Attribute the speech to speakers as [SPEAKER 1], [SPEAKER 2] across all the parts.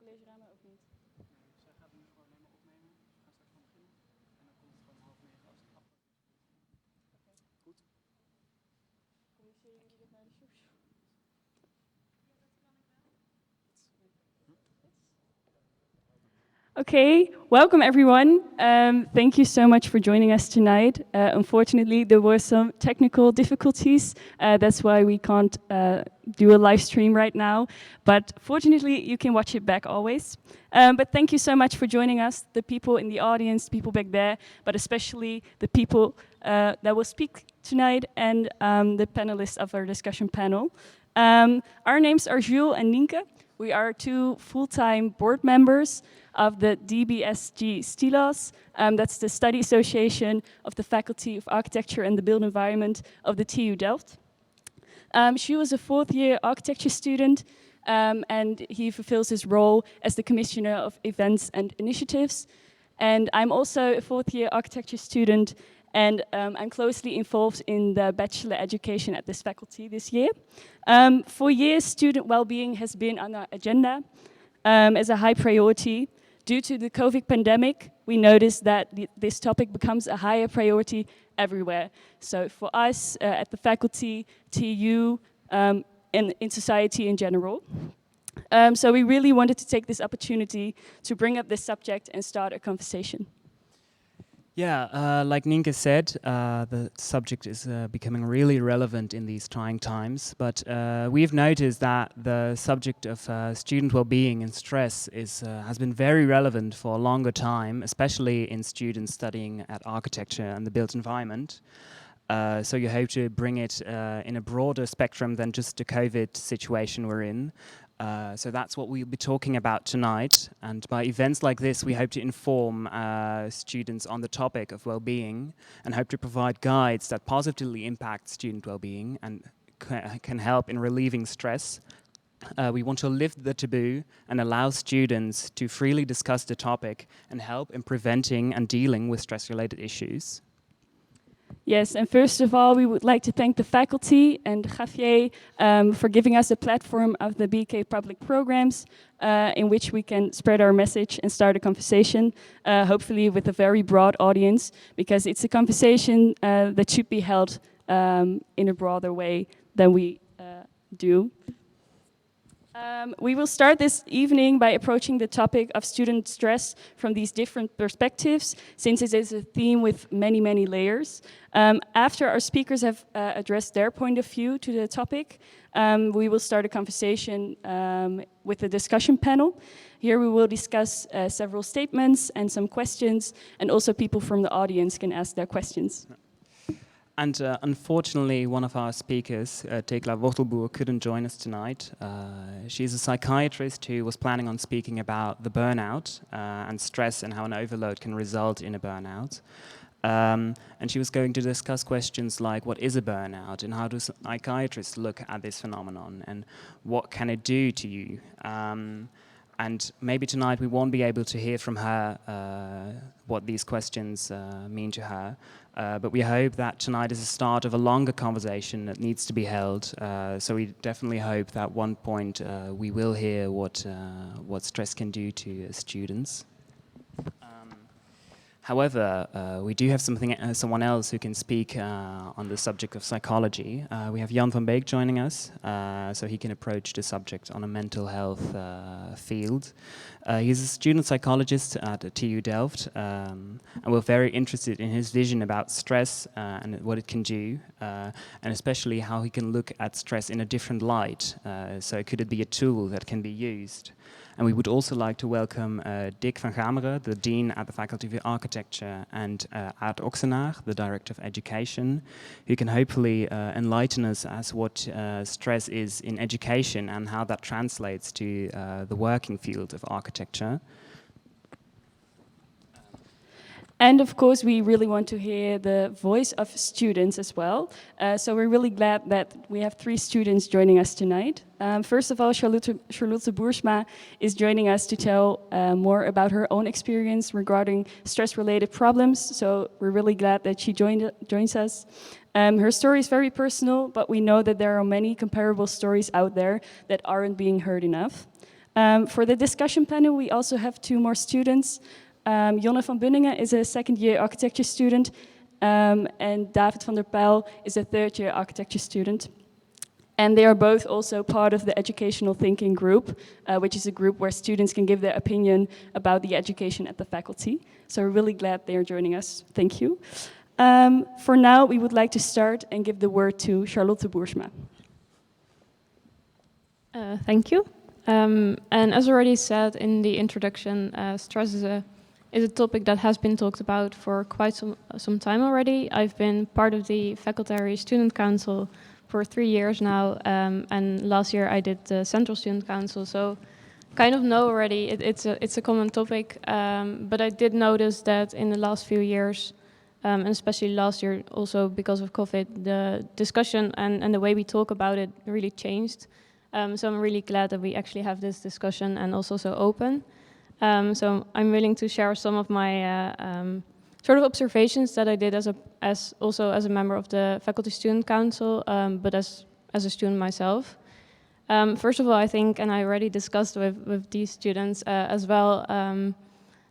[SPEAKER 1] leesramen ook niet.
[SPEAKER 2] Zij gaat nu gewoon alleen maar opnemen. We gaan straks gewoon beginnen. En dan komt het gewoon 8:30 als het afgelopen is. Goed.
[SPEAKER 1] Communiceren jullie dit naar de social? Okay, welcome everyone. Thank you so much for joining us tonight. Unfortunately, there were some technical difficulties. That's why we can't do a live stream right now. But fortunately, you can watch it back always. But thank you so much for joining us, the people in the audience, the people back there, but especially the people that will speak tonight and the panelists of our discussion panel. Our names are Jules and Nienke. We are two full-time board members of the D.B.S.G. Stylos. That's the study association of the Faculty of Architecture and the Built Environment of the TU Delft. She was a fourth-year architecture student, and he fulfills his role as the commissioner of events and initiatives. And I'm also a fourth-year architecture student, and I'm closely involved in the bachelor education at this faculty this year. For years, student well-being has been on our agenda as a high priority. Due to the COVID pandemic, we noticed that this topic becomes a higher priority everywhere. So for us at the faculty, TU, and in society in general. So we really wanted to take this opportunity to bring up this subject and start a conversation.
[SPEAKER 2] Yeah, like Nienke said, the subject is becoming really relevant in these trying times, but we've noticed that the subject of student well-being and stress has been very relevant for a longer time, especially in students studying at architecture and the built environment. So you hope to bring it in a broader spectrum than just the COVID situation we're in. So that's what we'll be talking about tonight. And by events like this, we hope to inform students on the topic of well-being and hope to provide guides that positively impact student well-being and can help in relieving stress. We want to lift the taboo and allow students to freely discuss the topic and help in preventing and dealing with stress-related issues.
[SPEAKER 1] Yes, and first of all, we would like to thank the faculty and Javier for giving us a platform of the BK public programs in which we can spread our message and start a conversation, hopefully with a very broad audience, because it's a conversation that should be held in a broader way than we do. We will start this evening by approaching the topic of student stress from these different perspectives, since it is a theme with many, many layers. After our speakers have addressed their point of view to the topic, we will start a conversation with the discussion panel. Here we will discuss several statements and some questions, and also people from the audience can ask their questions.
[SPEAKER 2] And unfortunately, one of our speakers, Tekla Wortelboer, couldn't join us tonight. She's a psychiatrist who was planning on speaking about the burnout and stress and how an overload can result in a burnout. And she was going to discuss questions like, what is a burnout and how do psychiatrists look at this phenomenon and what can it do to you? And maybe tonight we won't be able to hear from her what these questions mean to her. But we hope that tonight is the start of a longer conversation that needs to be held. So we definitely hope that at one point we will hear what stress can do to students. However, we do have someone else who can speak on the subject of psychology. We have Jan van Beek joining us, so he can approach the subject on a mental health field. He's a student psychologist at the TU Delft, and we're very interested in his vision about stress and what it can do, and especially how he can look at stress in a different light. So could it be a tool that can be used? And we would also like to welcome Dick van Gameren, the Dean at the Faculty of Architecture, and Aart Oxenaar, the Director of Education, who can hopefully enlighten us as what stress is in education and how that translates to the working field of architecture.
[SPEAKER 1] And of course, we really want to hear the voice of students as well. So we're really glad that we have 3 students joining us tonight. First of all, Charlotte Boersma is joining us to tell more about her own experience regarding stress-related problems. So we're really glad that she joins us. Her story is very personal, but we know that there are many comparable stories out there that aren't being heard enough. For the discussion panel, we also have 2 more students. Jonne van Bunningen is a second-year architecture student, and David van der Pijl is a third-year architecture student. And they are both also part of the educational thinking group, which is a group where students can give their opinion about the education at the faculty. So we're really glad they are joining us. Thank you. For now, we would like to start and give the word to Charlotte Boersma.
[SPEAKER 3] Thank you. And as already said in the introduction, stress is a topic that has been talked about for quite some time already. I've been part of the Faculty Student Council for 3 years now, and last year I did the Central Student Council, so kind of know already it's a common topic, but I did notice that in the last few years, and especially last year also because of COVID, the discussion and the way we talk about it really changed. So I'm really glad that we actually have this discussion and also so open. So I'm willing to share some of my sort of observations that I did as a member of the Faculty Student Council, but as a student myself. First of all, I think, and I already discussed with these students as well,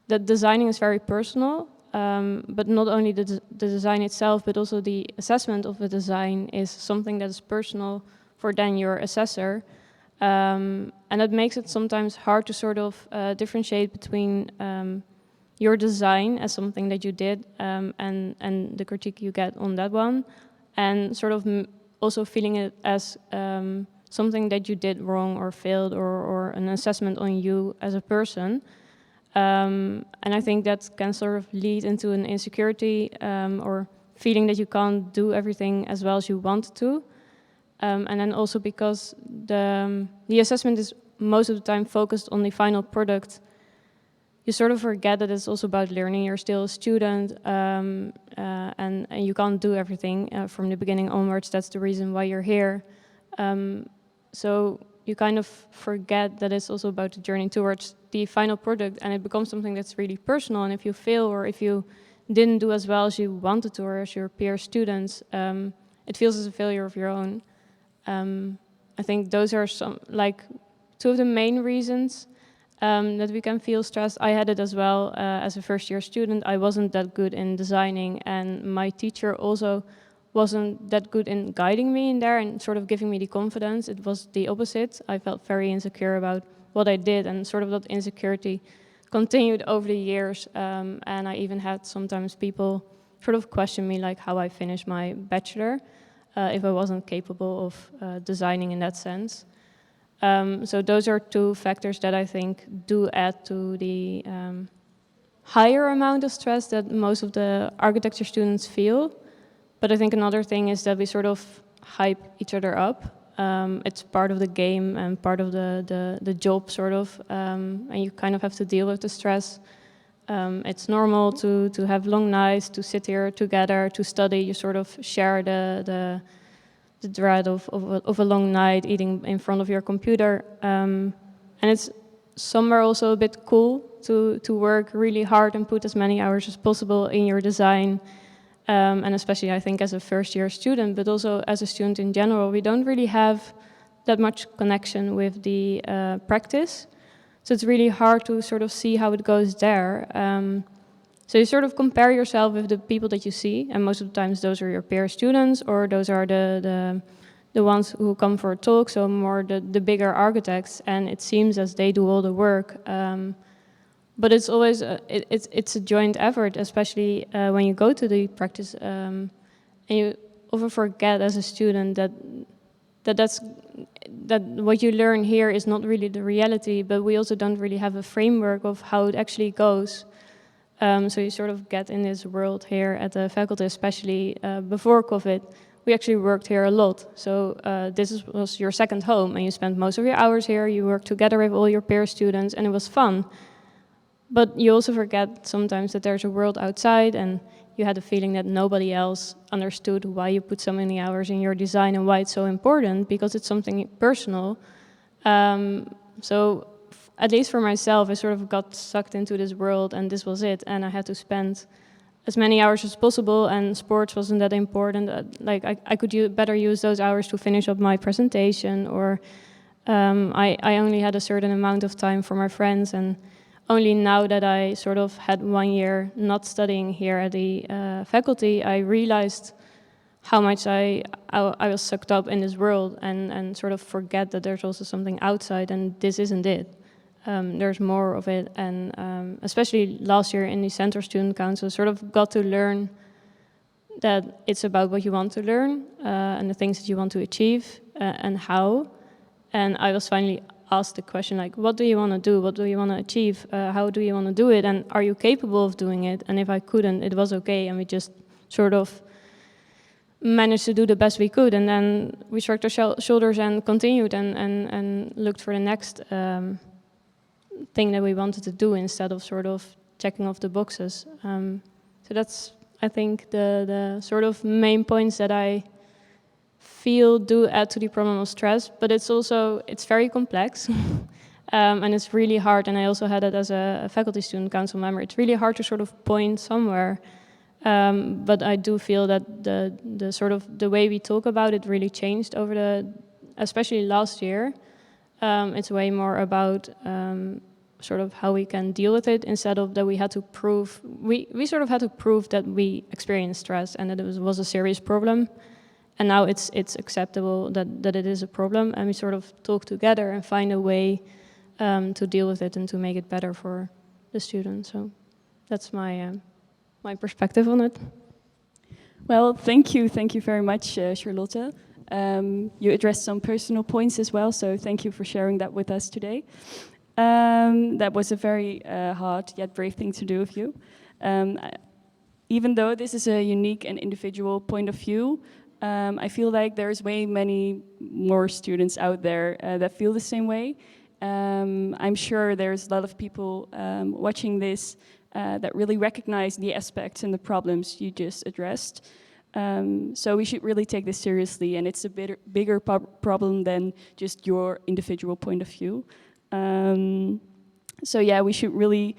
[SPEAKER 3] that designing is very personal, but not only the design itself, but also the assessment of the design is something that is personal for then your assessor. And that makes it sometimes hard to sort of differentiate between your design as something that you did and the critique you get on that one, and sort of also feeling it as something that you did wrong or failed, or an assessment on you as a person. And I think that can sort of lead into an insecurity or feeling that you can't do everything as well as you want to. And then also because the assessment is most of the time focused on the final product, you sort of forget that it's also about learning. You're still a student, and you can't do everything from the beginning onwards. That's the reason why you're here. So you kind of forget that it's also about the journey towards the final product, and it becomes something that's really personal. And if you fail, or if you didn't do as well as you wanted to, or as your peer students, it feels as a failure of your own. I think those are two of the main reasons that we can feel stressed. I had it as well as a first-year student. I wasn't that good in designing, and my teacher also wasn't that good in guiding me in there and sort of giving me the confidence. It was the opposite. I felt very insecure about what I did, and sort of that insecurity continued over the years. And I even had sometimes people sort of question me, like how I finished my bachelor, if I wasn't capable of designing in that sense. So those are 2 factors that I think do add to the higher amount of stress that most of the architecture students feel. But I think another thing is that we sort of hype each other up. It's part of the game and part of the job, sort of, and you kind of have to deal with the stress. It's normal to have long nights, to sit here together, to study. You sort of share the dread of a long night eating in front of your computer. And it's somewhere also a bit cool to work really hard and put as many hours as possible in your design. And especially, I think, as a first-year student, but also as a student in general, we don't really have that much connection with the practice. So it's really hard to sort of see how it goes there. So you sort of compare yourself with the people that you see, and most of the times those are your peer students, or those are the ones who come for a talk, so more the bigger architects, and it seems as they do all the work. But it's always it's a joint effort, especially when you go to the practice, and you often forget as a student that what you learn here is not really the reality, but we also don't really have a framework of how it actually goes. So you sort of get in this world here at the faculty, especially before COVID. We actually worked here a lot. So this was your second home, and you spent most of your hours here. You worked together with all your peer students, and it was fun. But you also forget sometimes that there's a world outside, and you had the feeling that nobody else understood why you put so many hours in your design and why it's so important, because it's something personal. So at least for myself, I sort of got sucked into this world, and this was it. And I had to spend as many hours as possible, and sports wasn't that important. I could better use those hours to finish up my presentation, or I only had a certain amount of time for my friends, and only now that I sort of had 1 year not studying here at the faculty, I realized how much I was sucked up in this world, and sort of forget that there's also something outside, and this isn't it. There's more of it, and especially last year in the Center Student Council, sort of got to learn that it's about what you want to learn and the things that you want to achieve and how. And I was finally asked the question, like, what do you want to do? What do you want to achieve? How do you want to do it? And are you capable of doing it? And if I couldn't, it was okay. And we just sort of managed to do the best we could. And then we shrugged our shoulders and continued and looked for the next thing that we wanted to do instead of sort of checking off the boxes. So that's, I think, the sort of main points that I feel do add to the problem of stress, but it's very complex. And it's really hard, and I also had it as a faculty student council member, it's really hard to sort of point somewhere. But I do feel that the sort of the way we talk about it really changed over especially last year. It's way more about sort of how we can deal with it instead of that we had to prove, we sort of had to prove that we experienced stress and that it was a serious problem. And now it's acceptable that it is a problem, and we sort of talk together and find a way to deal with it and to make it better for the students. So that's my perspective on it.
[SPEAKER 1] Well, thank you very much, Charlotte. You addressed some personal points as well, so thank you for sharing that with us today. That was a very hard yet brave thing to do of you. Even though this is a unique and individual point of view, I feel like there's way many more students out there that feel the same way. I'm sure there's a lot of people watching this that really recognize the aspects and the problems you just addressed. So we should really take this seriously, and it's a bigger problem than just your individual point of view. So yeah, we should really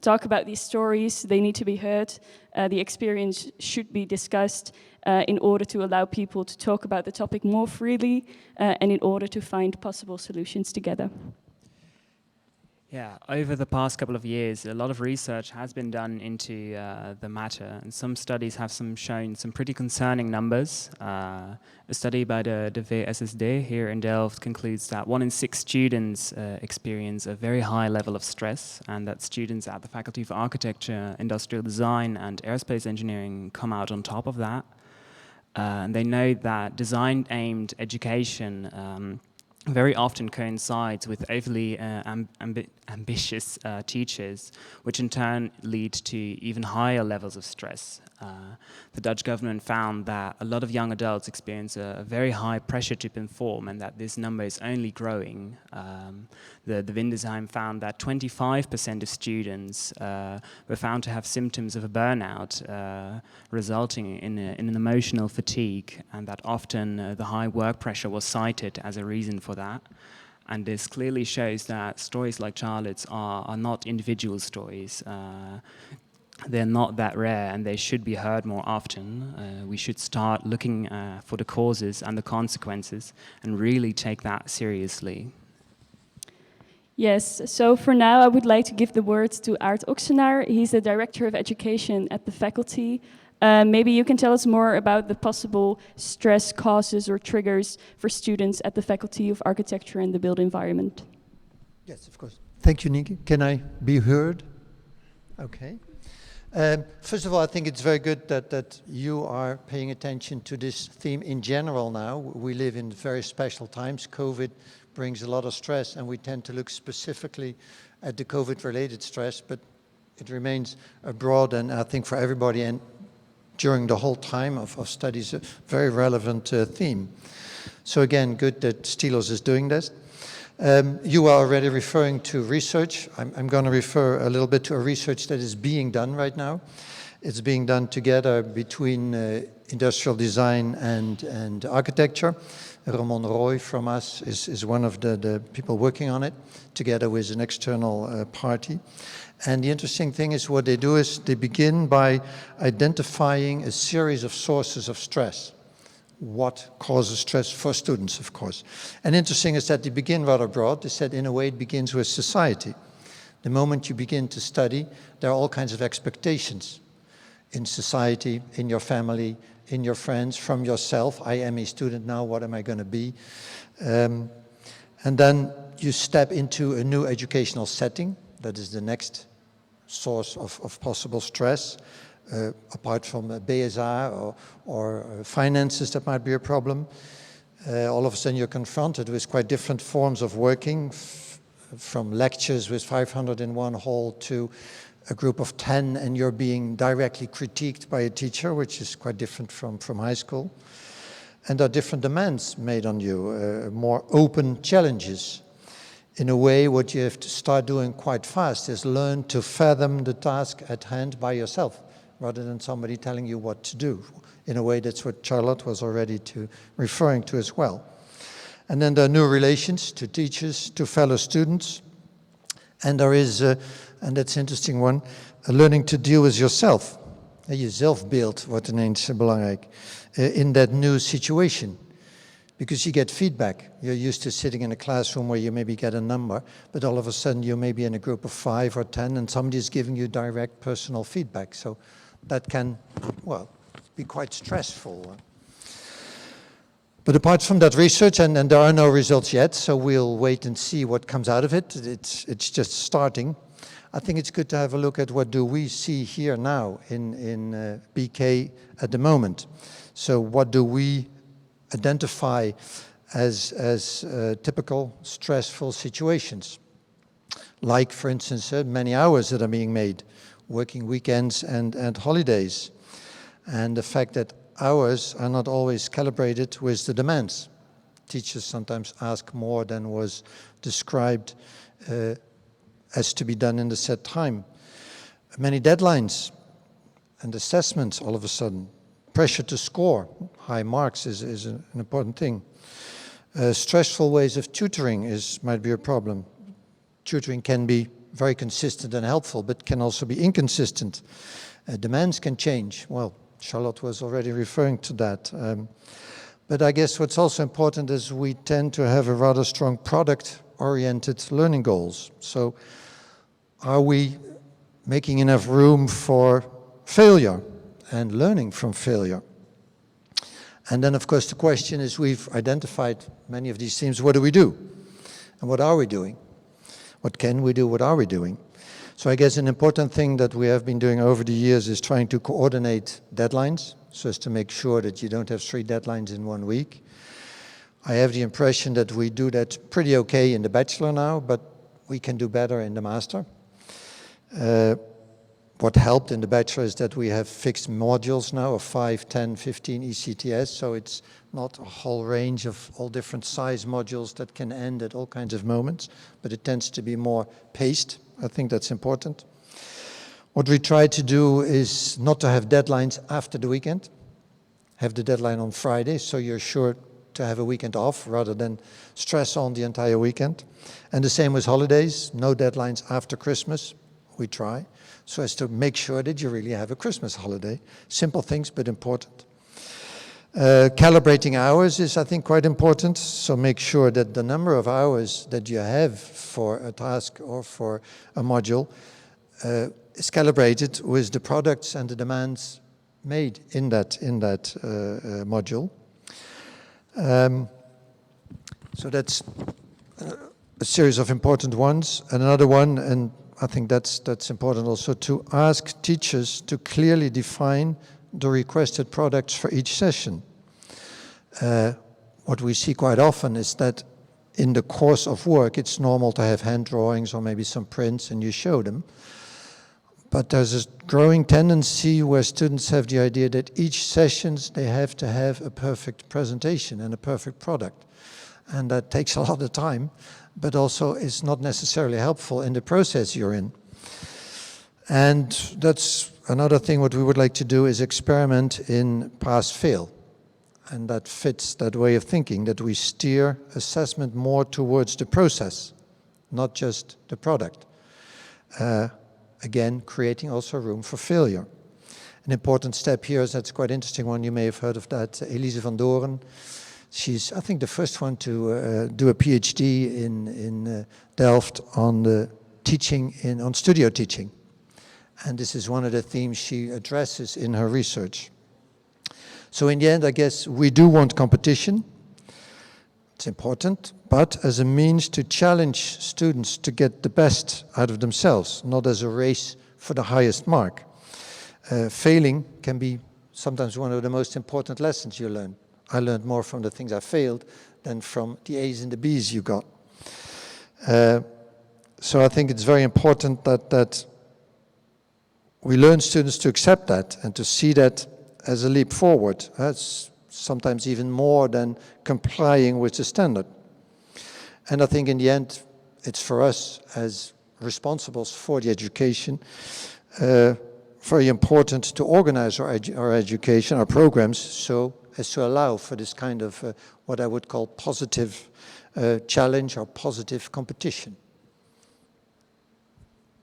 [SPEAKER 1] talk about these stories. They need to be heard. The experience should be discussed in order to allow people to talk about the topic more freely and in order to find possible solutions together.
[SPEAKER 2] Yeah, over the past couple of years, a lot of research has been done into the matter, and some studies have shown some pretty concerning numbers. A study by the D.B.S.G here in Delft concludes that 1 in 6 students experience a very high level of stress, and that students at the Faculty of Architecture, Industrial Design and Aerospace Engineering come out on top of that. And they note that design-aimed education very often coincides with overly ambitious teachers, which in turn lead to even higher levels of stress. The Dutch government found that a lot of young adults experience a very high pressure to perform, and that this number is only growing. The Windesheim found that 25% of students were found to have symptoms of a burnout, resulting in an emotional fatigue, and that often the high work pressure was cited as a reason for that. And this clearly shows that stories like Charlotte's are not individual stories. They're not that rare, and they should be heard more often. We should start looking for the causes and the consequences and really take that seriously.
[SPEAKER 1] Yes, so for now I would like to give the words to Aart Oxenaar. He's the Director of Education at the faculty. Maybe you can tell us more about the possible stress causes or triggers for students at the Faculty of Architecture and the Built Environment.
[SPEAKER 4] Yes, of course. Thank you, Nienke. Can I be heard? Okay. First of all, I think it's very good that you are paying attention to this theme in general now. We live in very special times. COVID brings a lot of stress, and we tend to look specifically at the COVID-related stress, but it remains broad, and I think for everybody, and during the whole time of studies, a very relevant theme. So again, good that Stylos is doing this. You are already referring to research. I'm going to refer a little bit to a research that is being done right now. It's being done together between industrial design and architecture. Ramon Roy from us is one of the people working on it, together with an external party. And the interesting thing is what they do is they begin by identifying a series of sources of stress what causes stress for students, of course. And interesting is that they begin rather broad. They said in a way it begins with society. The moment you begin to study, there are all kinds of expectations in society, in your family, in your friends, from yourself. I am a student now, what am I going to be? And then you step into a new educational setting. That is the next source of possible stress. Apart from B.S.G or finances, that might be a problem. All of a sudden you're confronted with quite different forms of working, from lectures with 500 in one hall to a group of 10, and you're being directly critiqued by a teacher, which is quite different from high school. And there are different demands made on you, more open challenges. In a way, what you have to start doing quite fast is learn to fathom the task at hand by yourself, rather than somebody telling you what to do. In a way, that's what Charlotte was already referring to as well. And then there are new relations to teachers, to fellow students. And there is, and that's an interesting one, learning to deal with yourself. Je zelfbeeld wordt ineens belangrijk in that new situation. Because you get feedback. You're used to sitting in a classroom where you maybe get a number, but all of a sudden you may be in a group of 5 or 10 and somebody is giving you direct personal feedback. So that can, well, be quite stressful. But apart from that research, and there are no results yet, so we'll wait and see what comes out of it. It's just starting. I think it's good to have a look at what do we see here now in BK at the moment. So what do we identify as typical stressful situations? Like, for instance, many hours that are being made, working weekends and holidays, and the fact that hours are not always calibrated with the demands. Teachers sometimes ask more than was described as to be done in the set time. Many deadlines and assessments all of a sudden. Pressure to score high marks is an important thing. Stressful ways of tutoring might be a problem. Tutoring can be very consistent and helpful, but can also be inconsistent. Demands can change. Well, Charlotte was already referring to that. But I guess what's also important is we tend to have a rather strong product-oriented learning goals. So are we making enough room for failure and learning from failure? And then, of course, the question is, we've identified many of these themes. What do we do? And what are we doing? What can we do? What are we doing? So I guess an important thing that we have been doing over the years is trying to coordinate deadlines, so as to make sure that you don't have 3 deadlines in 1 week. I have the impression that we do that pretty okay in the bachelor now, but we can do better in the master. What helped in the bachelor is that we have fixed modules now of 5, 10, 15 ECTS, so it's not a whole range of all different size modules that can end at all kinds of moments, but it tends to be more paced. I think that's important. What we try to do is not to have deadlines after the weekend. Have the deadline on Friday, so you're sure to have a weekend off rather than stress on the entire weekend. And the same with holidays, no deadlines after Christmas, we try, so as to make sure that you really have a Christmas holiday. Simple things, but important. Calibrating hours is, I think, quite important. So make sure that the number of hours that you have for a task or for a module is calibrated with the products and the demands made in that module. So that's a series of important ones. And another one, and I think that's important also, to ask teachers to clearly define the requested products for each session. What we see quite often is that in the course of work, it's normal to have hand drawings or maybe some prints and you show them. But there's a growing tendency where students have the idea that each sessions they have to have a perfect presentation and a perfect product. And that takes a lot of time, but also is not necessarily helpful in the process you're in. And that's another thing. What we would like to do is experiment in pass-fail. And that fits that way of thinking, that we steer assessment more towards the process, not just the product. Again, creating also room for failure. an important step here. That's quite interesting one. You may have heard of that, Elise van Doren. She's, I think, the first one to do a PhD in Delft on the teaching on studio teaching. And this is one of the themes she addresses in her research. So in the end, I guess we do want competition. It's important, but as a means to challenge students to get the best out of themselves, not as a race for the highest mark. Failing can be sometimes one of the most important lessons you learn. I learned more from the things I failed than from the A's and the B's you got. So I think it's very important that we learn students to accept that and to see that as a leap forward. That's sometimes even more than complying with the standard. And I think in the end, it's for us as responsibles for the education, very important to organize our education, our programs, so as to allow for this kind of what I would call positive challenge or positive competition.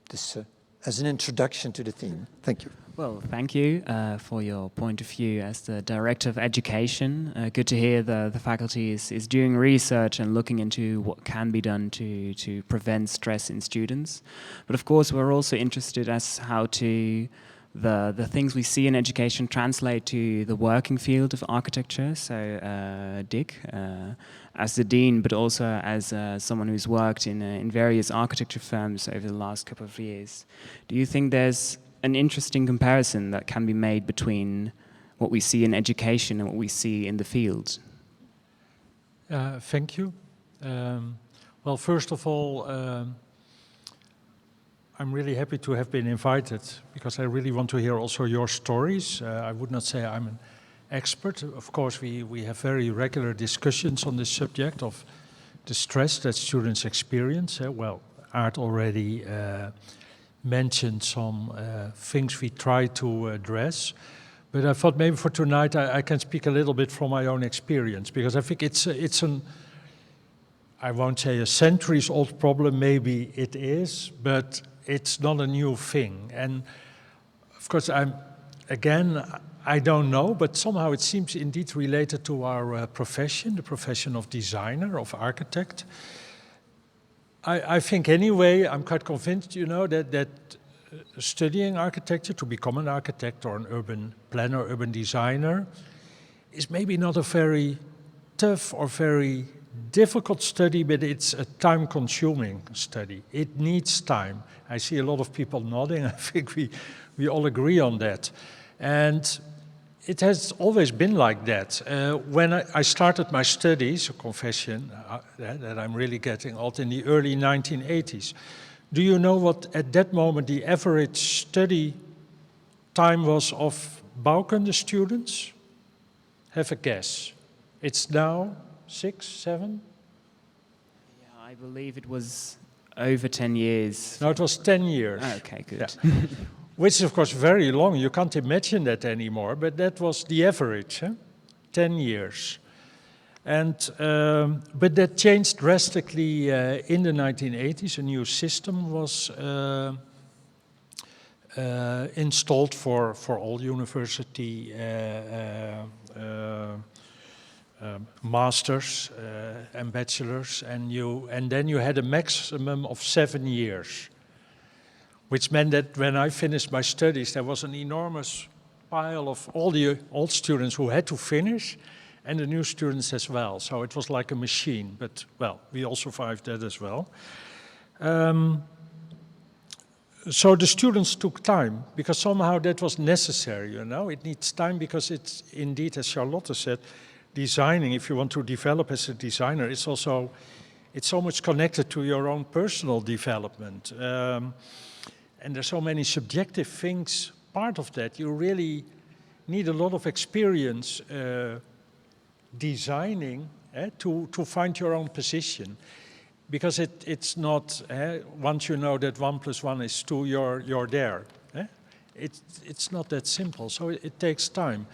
[SPEAKER 4] This as an introduction to the theme. Thank you.
[SPEAKER 2] Well, thank you for your point of view as the Director of Education. Good to hear the faculty is doing research and looking into what can be done to prevent stress in students. But of course, we're also interested as how to the things we see in education translate to the working field of architecture. So Dick, as the Dean, but also as someone who's worked in various architecture firms over the last couple of years. Do you think there's an interesting comparison that can be made between what we see in education and what we see in the field?
[SPEAKER 5] Thank you. Well, first of all, I'm really happy to have been invited because I really want to hear also your stories. I would not say I'm an expert. Of course, we have very regular discussions on this subject of the stress that students experience. Well, Art already mentioned some things we try to address. But I thought maybe for tonight I can speak a little bit from my own experience, because I think it's an, I won't say a centuries old problem, maybe it is, but it's not a new thing. And of course, I don't know, but somehow it seems indeed related to our profession, the profession of designer, of architect. I think anyway, I'm quite convinced, that studying architecture, to become an architect or an urban planner, urban designer, is maybe not a very tough or very difficult study, but it's a time-consuming study. It needs time. I see a lot of people nodding. I think we all agree on that. And it has always been like that. When I started my studies, a confession that I'm really getting old, in the early 1980s. Do you know what at that moment the average study time was of bouwkunde students? Have a guess. It's now 6, 7?
[SPEAKER 2] Yeah, I believe it was over 10 years.
[SPEAKER 5] No, it was 10 years.
[SPEAKER 2] Oh, okay, good.
[SPEAKER 5] Yeah. Which is, of course, very long. You can't imagine that anymore, but that was the average, 10 years. And, but that changed drastically in the 1980s. A new system was installed for all university masters and bachelors, and then you had a maximum of 7 years. Which meant that when I finished my studies, there was an enormous pile of all the old students who had to finish, and the new students as well. So it was like a machine, but, well, we all survived that as well. So the students took time, because somehow that was necessary, It needs time because it's indeed, as Charlotte said, designing, if you want to develop as a designer, it's so much connected to your own personal development. And there's so many subjective things part of that. You really need a lot of experience designing to find your own position. Because it's not, once you know that 1 + 1 is 2, you're there. It's not that simple, so it takes time.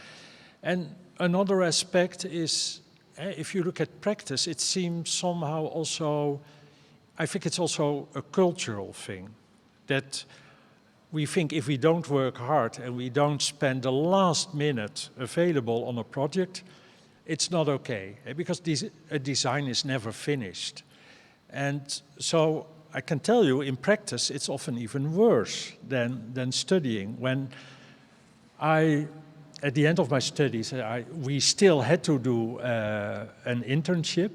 [SPEAKER 5] And another aspect is, if you look at practice, it seems somehow also, I think it's also a cultural thing. That we think if we don't work hard and we don't spend the last minute available on a project, it's not okay, because a design is never finished. And so I can tell you, in practice, it's often even worse than studying. When at the end of my studies, we still had to do an internship.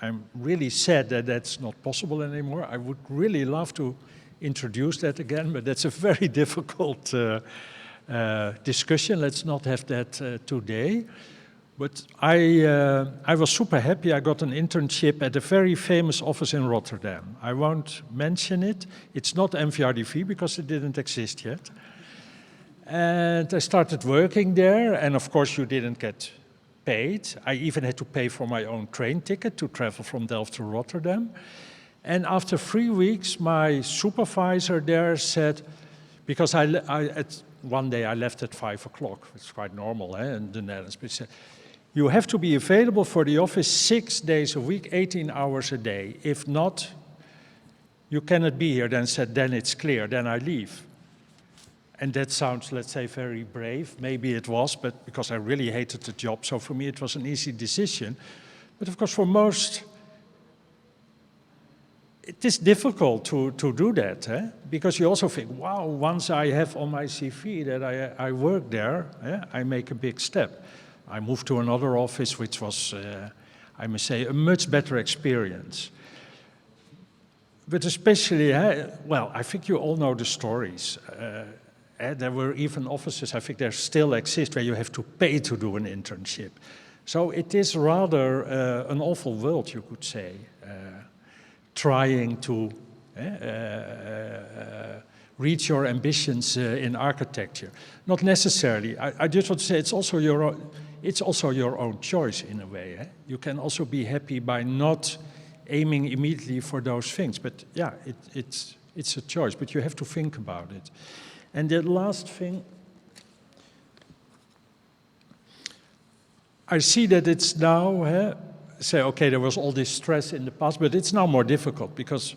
[SPEAKER 5] I'm really sad that that's not possible anymore. I would really love to introduce that again, but that's a very difficult discussion. Let's not have that today. But I was super happy. I got an internship at a very famous office in Rotterdam. I won't mention it. It's not MVRDV because it didn't exist yet. And I started working there, and of course you didn't get paid. I even had to pay for my own train ticket to travel from Delft to Rotterdam. And after 3 weeks, my supervisor there said, because one day I left at 5 o'clock, it's quite normal in the Netherlands, but he said, you have to be available for the office 6 days a week, 18 hours a day. If not, you cannot be here. Then it's clear, then I leave. And that sounds, let's say, very brave. Maybe it was, but because I really hated the job, so for me it was an easy decision. But of course for most, it is difficult to do that, because you also think, wow, once I have on my CV that I work there, I make a big step. I moved to another office, which was, I must say, a much better experience. But especially, well, I think you all know the stories. There were even offices, I think there still exist, where you have to pay to do an internship. So it is rather an awful world, you could say, trying to reach your ambitions in architecture. Not necessarily. I just want to say it's also your own choice in a way. You can also be happy by not aiming immediately for those things. But yeah, it's a choice, but you have to think about it. And the last thing, I see that it's now, say, okay, there was all this stress in the past, but it's now more difficult because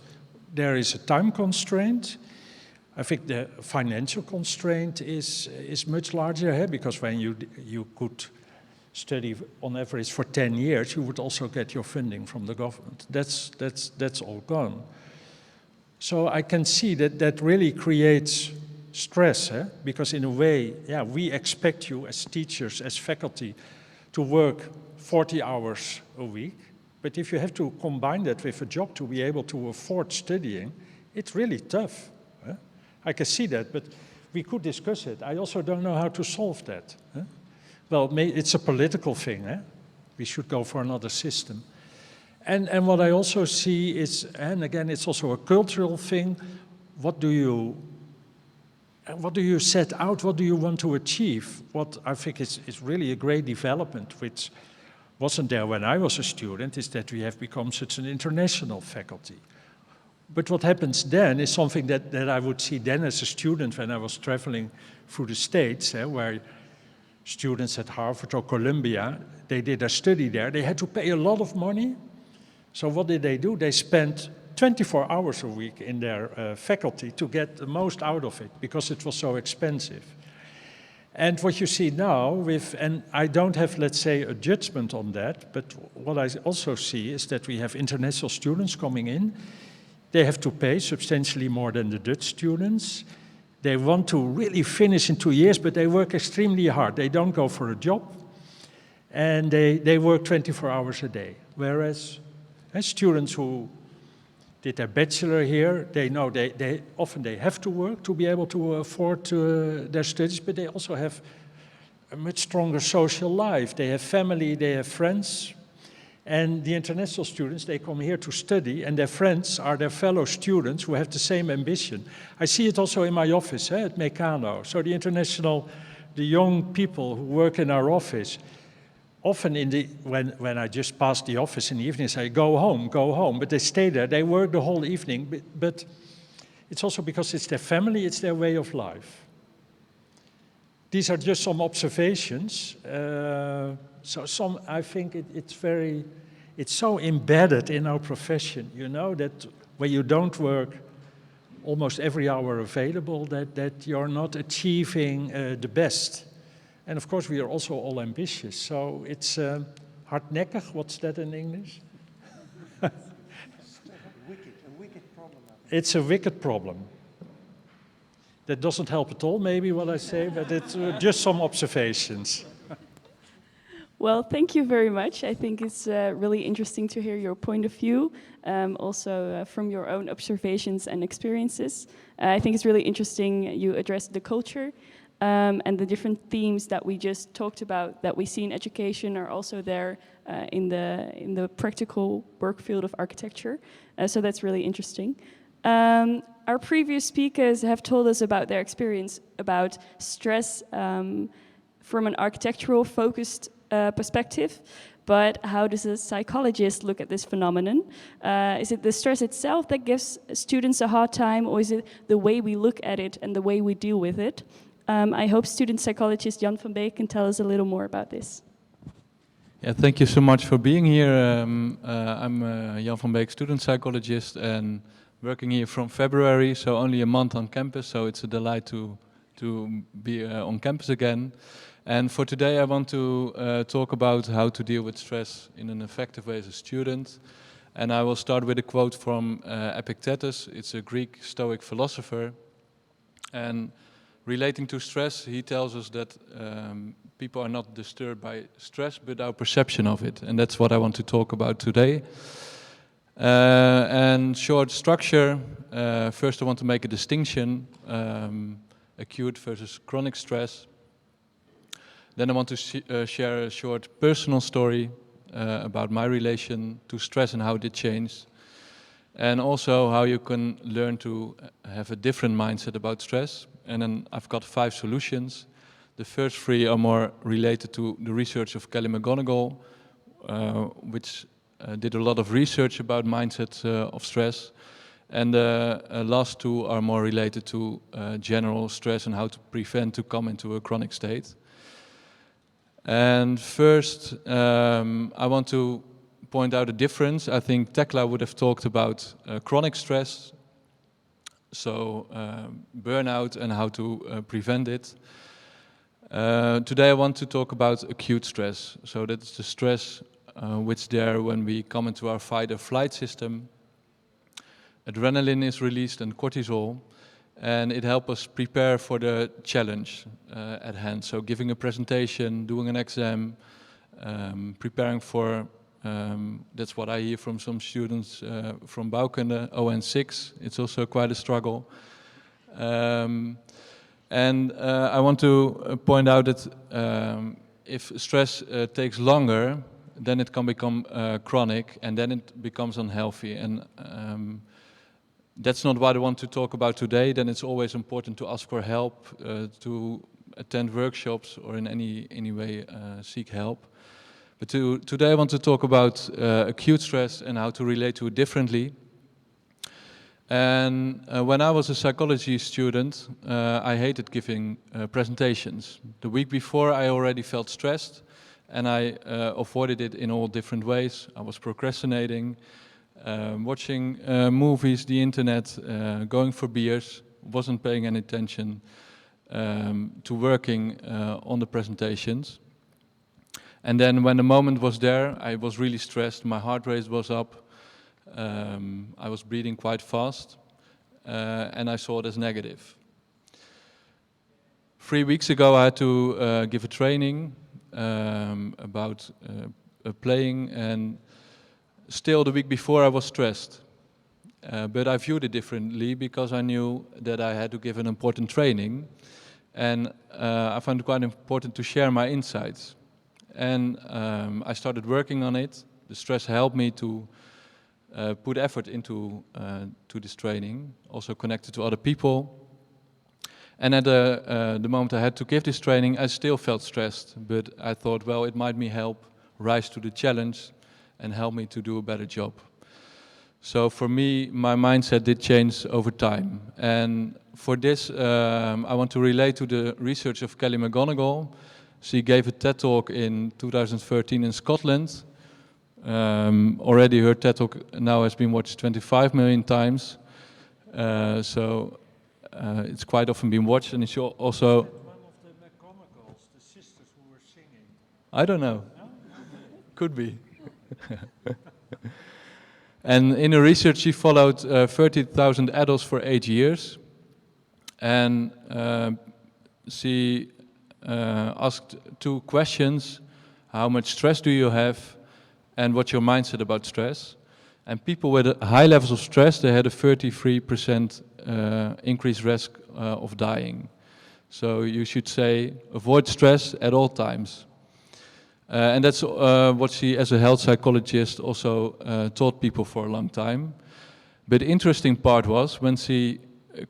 [SPEAKER 5] there is a time constraint. I think the financial constraint is much larger, because when you could study on average for 10 years, you would also get your funding from the government. That's all gone. So I can see that really creates stress, because in a way, yeah, we expect you as teachers, as faculty, to work 40 hours a week. But if you have to combine that with a job to be able to afford studying, it's really tough. I can see that, but we could discuss it. I also don't know how to solve that. Well, it's a political thing. We should go for another system. And what I also see is, and again, it's also a cultural thing, what do you set out? What do you want to achieve? What I think is really a great development, which wasn't there when I was a student, is that we have become such an international faculty. But what happens then is something that I would see then as a student when I was traveling through the States, where students at Harvard or Columbia, they did a study there. They had to pay a lot of money. So what did they do? They spent 24 hours a week in their faculty to get the most out of it because it was so expensive. And what you see now and I don't have, let's say, a judgment on that, but what I also see is that we have international students coming in. They have to pay substantially more than the Dutch students. They want to really finish in 2 years, but they work extremely hard. They don't go for a job, and they work 24 hours a day. Whereas students who did their bachelor here, they know they often have to work to be able to afford their studies, but they also have a much stronger social life. They have family, they have friends. And the international students, they come here to study, and their friends are their fellow students who have the same ambition. I see it also in my office at Meccano. So the young people who work in our office, often when I just pass the office in the evening, say, go home, but they stay there, they work the whole evening, but it's also because it's their family, it's their way of life. These are just some observations. I think it's so embedded in our profession, that when you don't work almost every hour available, that you're not achieving the best. And of course, we are also all ambitious. So it's hardnekkig, what's that in English?
[SPEAKER 4] A wicked problem.
[SPEAKER 5] It's a wicked problem. That doesn't help at all, maybe, what I say, but it's just some observations.
[SPEAKER 1] Well, thank you very much. I think it's really interesting to hear your point of view, also from your own observations and experiences. I think it's really interesting you addressed the culture and the different themes that we just talked about that we see in education are also there in the practical work field of architecture. So that's really interesting. Our previous speakers have told us about their experience about stress from an architectural focused perspective, but how does a psychologist look at this phenomenon? Is it the stress itself that gives students a hard time, or is it the way we look at it and the way we deal with it? I hope student psychologist Jan van Beek can tell us a little more about this.
[SPEAKER 6] Yeah, thank you so much for being here. I'm Jan van Beek, student psychologist, and working here from February, so only a month on campus, so it's a delight to be on campus again. And for today I want to talk about how to deal with stress in an effective way as a student. And I will start with a quote from Epictetus. It's a Greek Stoic philosopher. And relating to stress, he tells us that people are not disturbed by stress, but our perception of it. And that's what I want to talk about today. And short structure, first I want to make a distinction, acute versus chronic stress. Then I want to share a short personal story about my relation to stress and how it changed. And also how you can learn to have a different mindset about stress. And then I've got 5 solutions. The first 3 are more related to the research of Kelly McGonigal, which did a lot of research about mindset of stress. And the last 2 are more related to general stress and how to prevent to come into a chronic state. And first, I want to point out a difference. I think Tekla would have talked about chronic stress, so burnout and how to prevent it. Today I want to talk about acute stress. So that's the stress which is there when we come into our fight or flight system. Adrenaline is released and cortisol. And it helps us prepare for the challenge at hand. So giving a presentation, doing an exam, preparing for, that's what I hear from some students from Bouwkunde, ON6. It's also quite a struggle. And I want to point out that if stress takes longer, then it can become chronic and then it becomes unhealthy. And that's not what I want to talk about today. Then it's always important to ask for help, to attend workshops or in any way seek help. But today I want to talk about acute stress and how to relate to it differently. And when I was a psychology student, I hated giving presentations. The week before I already felt stressed and I avoided it in all different ways. I was procrastinating. Watching movies, the internet, going for beers, wasn't paying any attention to working on the presentations. And then when the moment was there, I was really stressed, my heart rate was up, I was breathing quite fast, and I saw it as negative. 3 weeks ago I had to give a training about playing, and still, the week before I was stressed, but I viewed it differently because I knew that I had to give an important training, and I found it quite important to share my insights. And I started working on it. The stress helped me to put effort into to this training, also connected to other people. And at the moment I had to give this training, I still felt stressed, but I thought, well, it might me help rise to the challenge and help me to do a better job. So for me, my mindset did change over time. And for this, I want to relate to the research of Kelly McGonigal. She gave a TED Talk in 2013 in Scotland. Already her TED Talk now has been watched 25 million times. So it's quite often been watched, and it's also.
[SPEAKER 5] One of the McGonagalls, the sisters who were singing.
[SPEAKER 6] I don't know. Could be. And in her research, she followed 30,000 adults for 8 years, and she asked 2 questions: how much stress do you have, and what's your mindset about stress? And people with high levels of stress, they had a 33% increased risk of dying. So you should say, avoid stress at all times. And that's what she, as a health psychologist, also taught people for a long time. But the interesting part was when she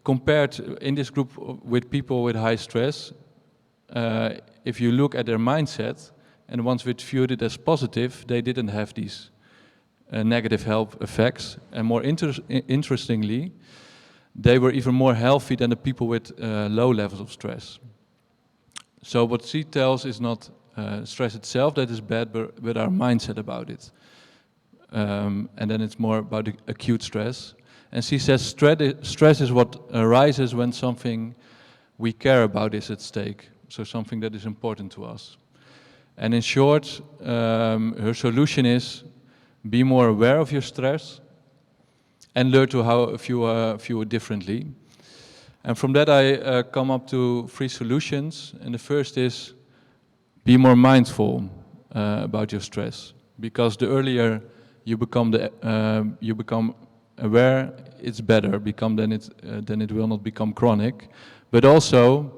[SPEAKER 6] compared in this group with people with high stress, if you look at their mindset, and the ones which viewed it as positive, they didn't have these negative health effects. And more interestingly, they were even more healthy than the people with low levels of stress. So what she tells is not stress itself that is bad, but our mindset about it. And then it's more about the acute stress. And she says stress is what arises when something we care about is at stake. So something that is important to us. And in short, her solution is be more aware of your stress and learn to how view it differently. And from that I come up to 3 solutions. And the first is be more mindful about your stress, because the earlier you become aware, it's better. Then it will not become chronic, but also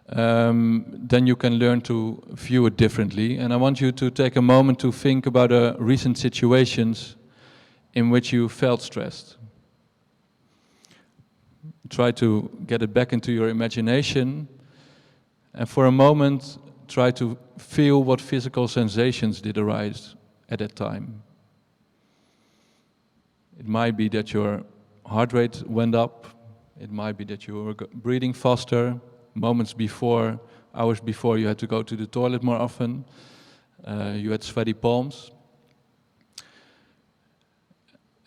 [SPEAKER 6] then you can learn to view it differently. And I want you to take a moment to think about recent situations in which you felt stressed. Try to get it back into your imagination, and for a moment try to feel what physical sensations did arise at that time. It might be that your heart rate went up, it might be that you were breathing faster, moments before, hours before, you had to go to the toilet more often, you had sweaty palms.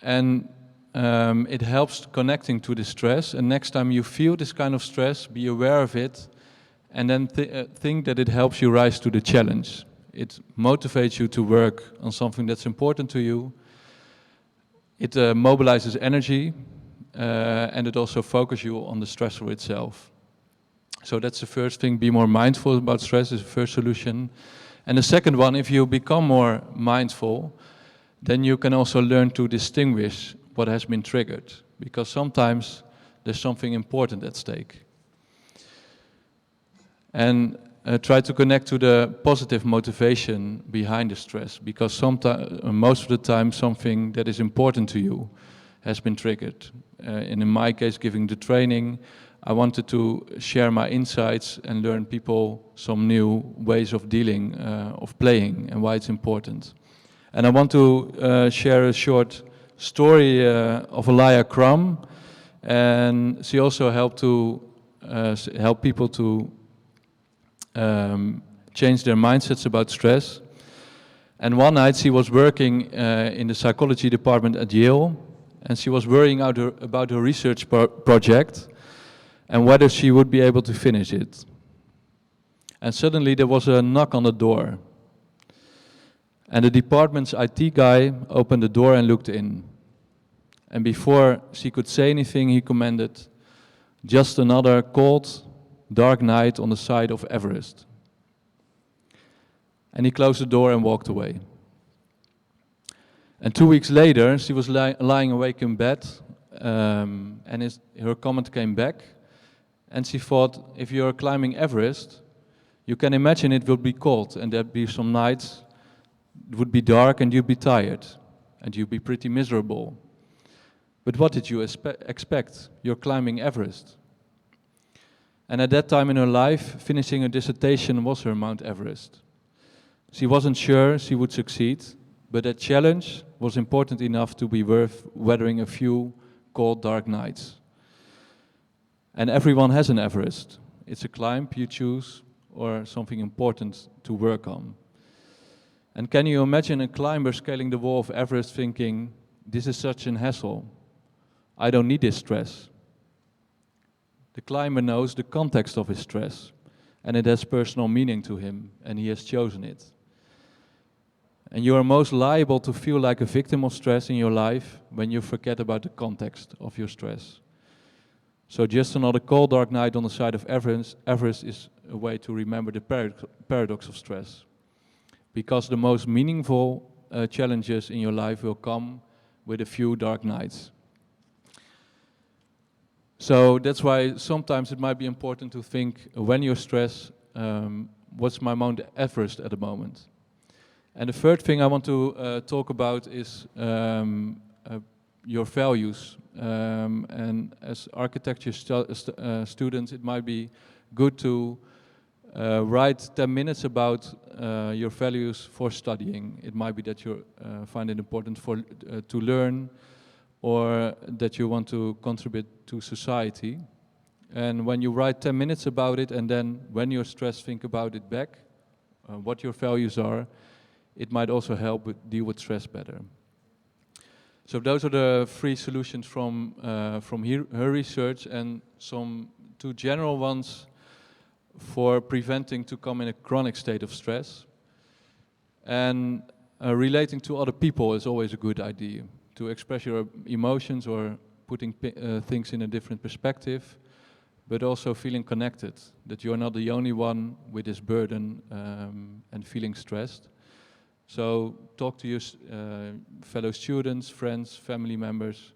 [SPEAKER 6] And it helps connecting to the stress, and next time you feel this kind of stress, be aware of it, and then think that it helps you rise to the challenge. It motivates you to work on something that's important to you. It mobilizes energy, and it also focuses you on the stressor itself. So that's the first thing, be more mindful about stress is the first solution. And the second one, if you become more mindful, then you can also learn to distinguish what has been triggered, because sometimes there's something important at stake. And try to connect to the positive motivation behind the stress, because sometimes, most of the time, something that is important to you has been triggered. And in my case, giving the training, I wanted to share my insights and learn people some new ways of dealing, of playing, and why it's important. And I want to share a short story of Alaya Crum, and she also helped to help people to change their mindsets about stress. And one night she was working in the psychology department at Yale, and she was worrying about her research project and whether she would be able to finish it. And suddenly there was a knock on the door. And the department's IT guy opened the door and looked in. And before she could say anything, he commanded, "Just another cold, dark night on the side of Everest." And he closed the door and walked away. And 2 weeks later, she was lying awake in bed, and her comment came back. And she thought, if you're climbing Everest, you can imagine it would be cold, and there'd be some nights, it would be dark, and you'd be tired, and you'd be pretty miserable. But what did you expect? You're climbing Everest. And at that time in her life, finishing her dissertation was her Mount Everest. She wasn't sure she would succeed, but that challenge was important enough to be worth weathering a few cold, dark nights. And everyone has an Everest. It's a climb you choose or something important to work on. And can you imagine a climber scaling the wall of Everest thinking, this is such an hassle. I don't need this stress. The climber knows the context of his stress, and it has personal meaning to him, and he has chosen it. And you are most liable to feel like a victim of stress in your life when you forget about the context of your stress. So just another cold dark night on the side of Everest is a way to remember the paradox of stress. Because the most meaningful challenges in your life will come with a few dark nights. So that's why sometimes it might be important to think, when you're stressed, what's my Mount Everest at the moment? And the third thing I want to talk about is your values. And as architecture students, it might be good to write 10 minutes about your values for studying. It might be that you find it important to learn, or that you want to contribute to society. And when you write 10 minutes about it, and then when you're stressed, think about it back, what your values are, it might also help deal with stress better. So those are the 3 solutions from her research, and some 2 general ones for preventing to come in a chronic state of stress. And relating to other people is always a good idea, to express your emotions or putting things in a different perspective, but also feeling connected, that you're not the only one with this burden and feeling stressed. So talk to your fellow students, friends, family members,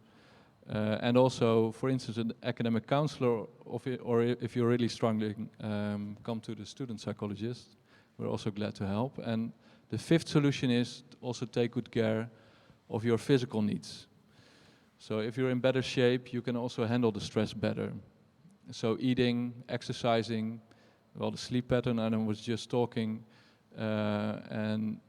[SPEAKER 6] and also, for instance, an academic counselor, or if you're really struggling, come to the student psychologist. We're also glad to help. And the 5th solution is to also take good care of your physical needs. So if you're in better shape, you can also handle the stress better. So eating, exercising, well, the sleep pattern, I was just talking, and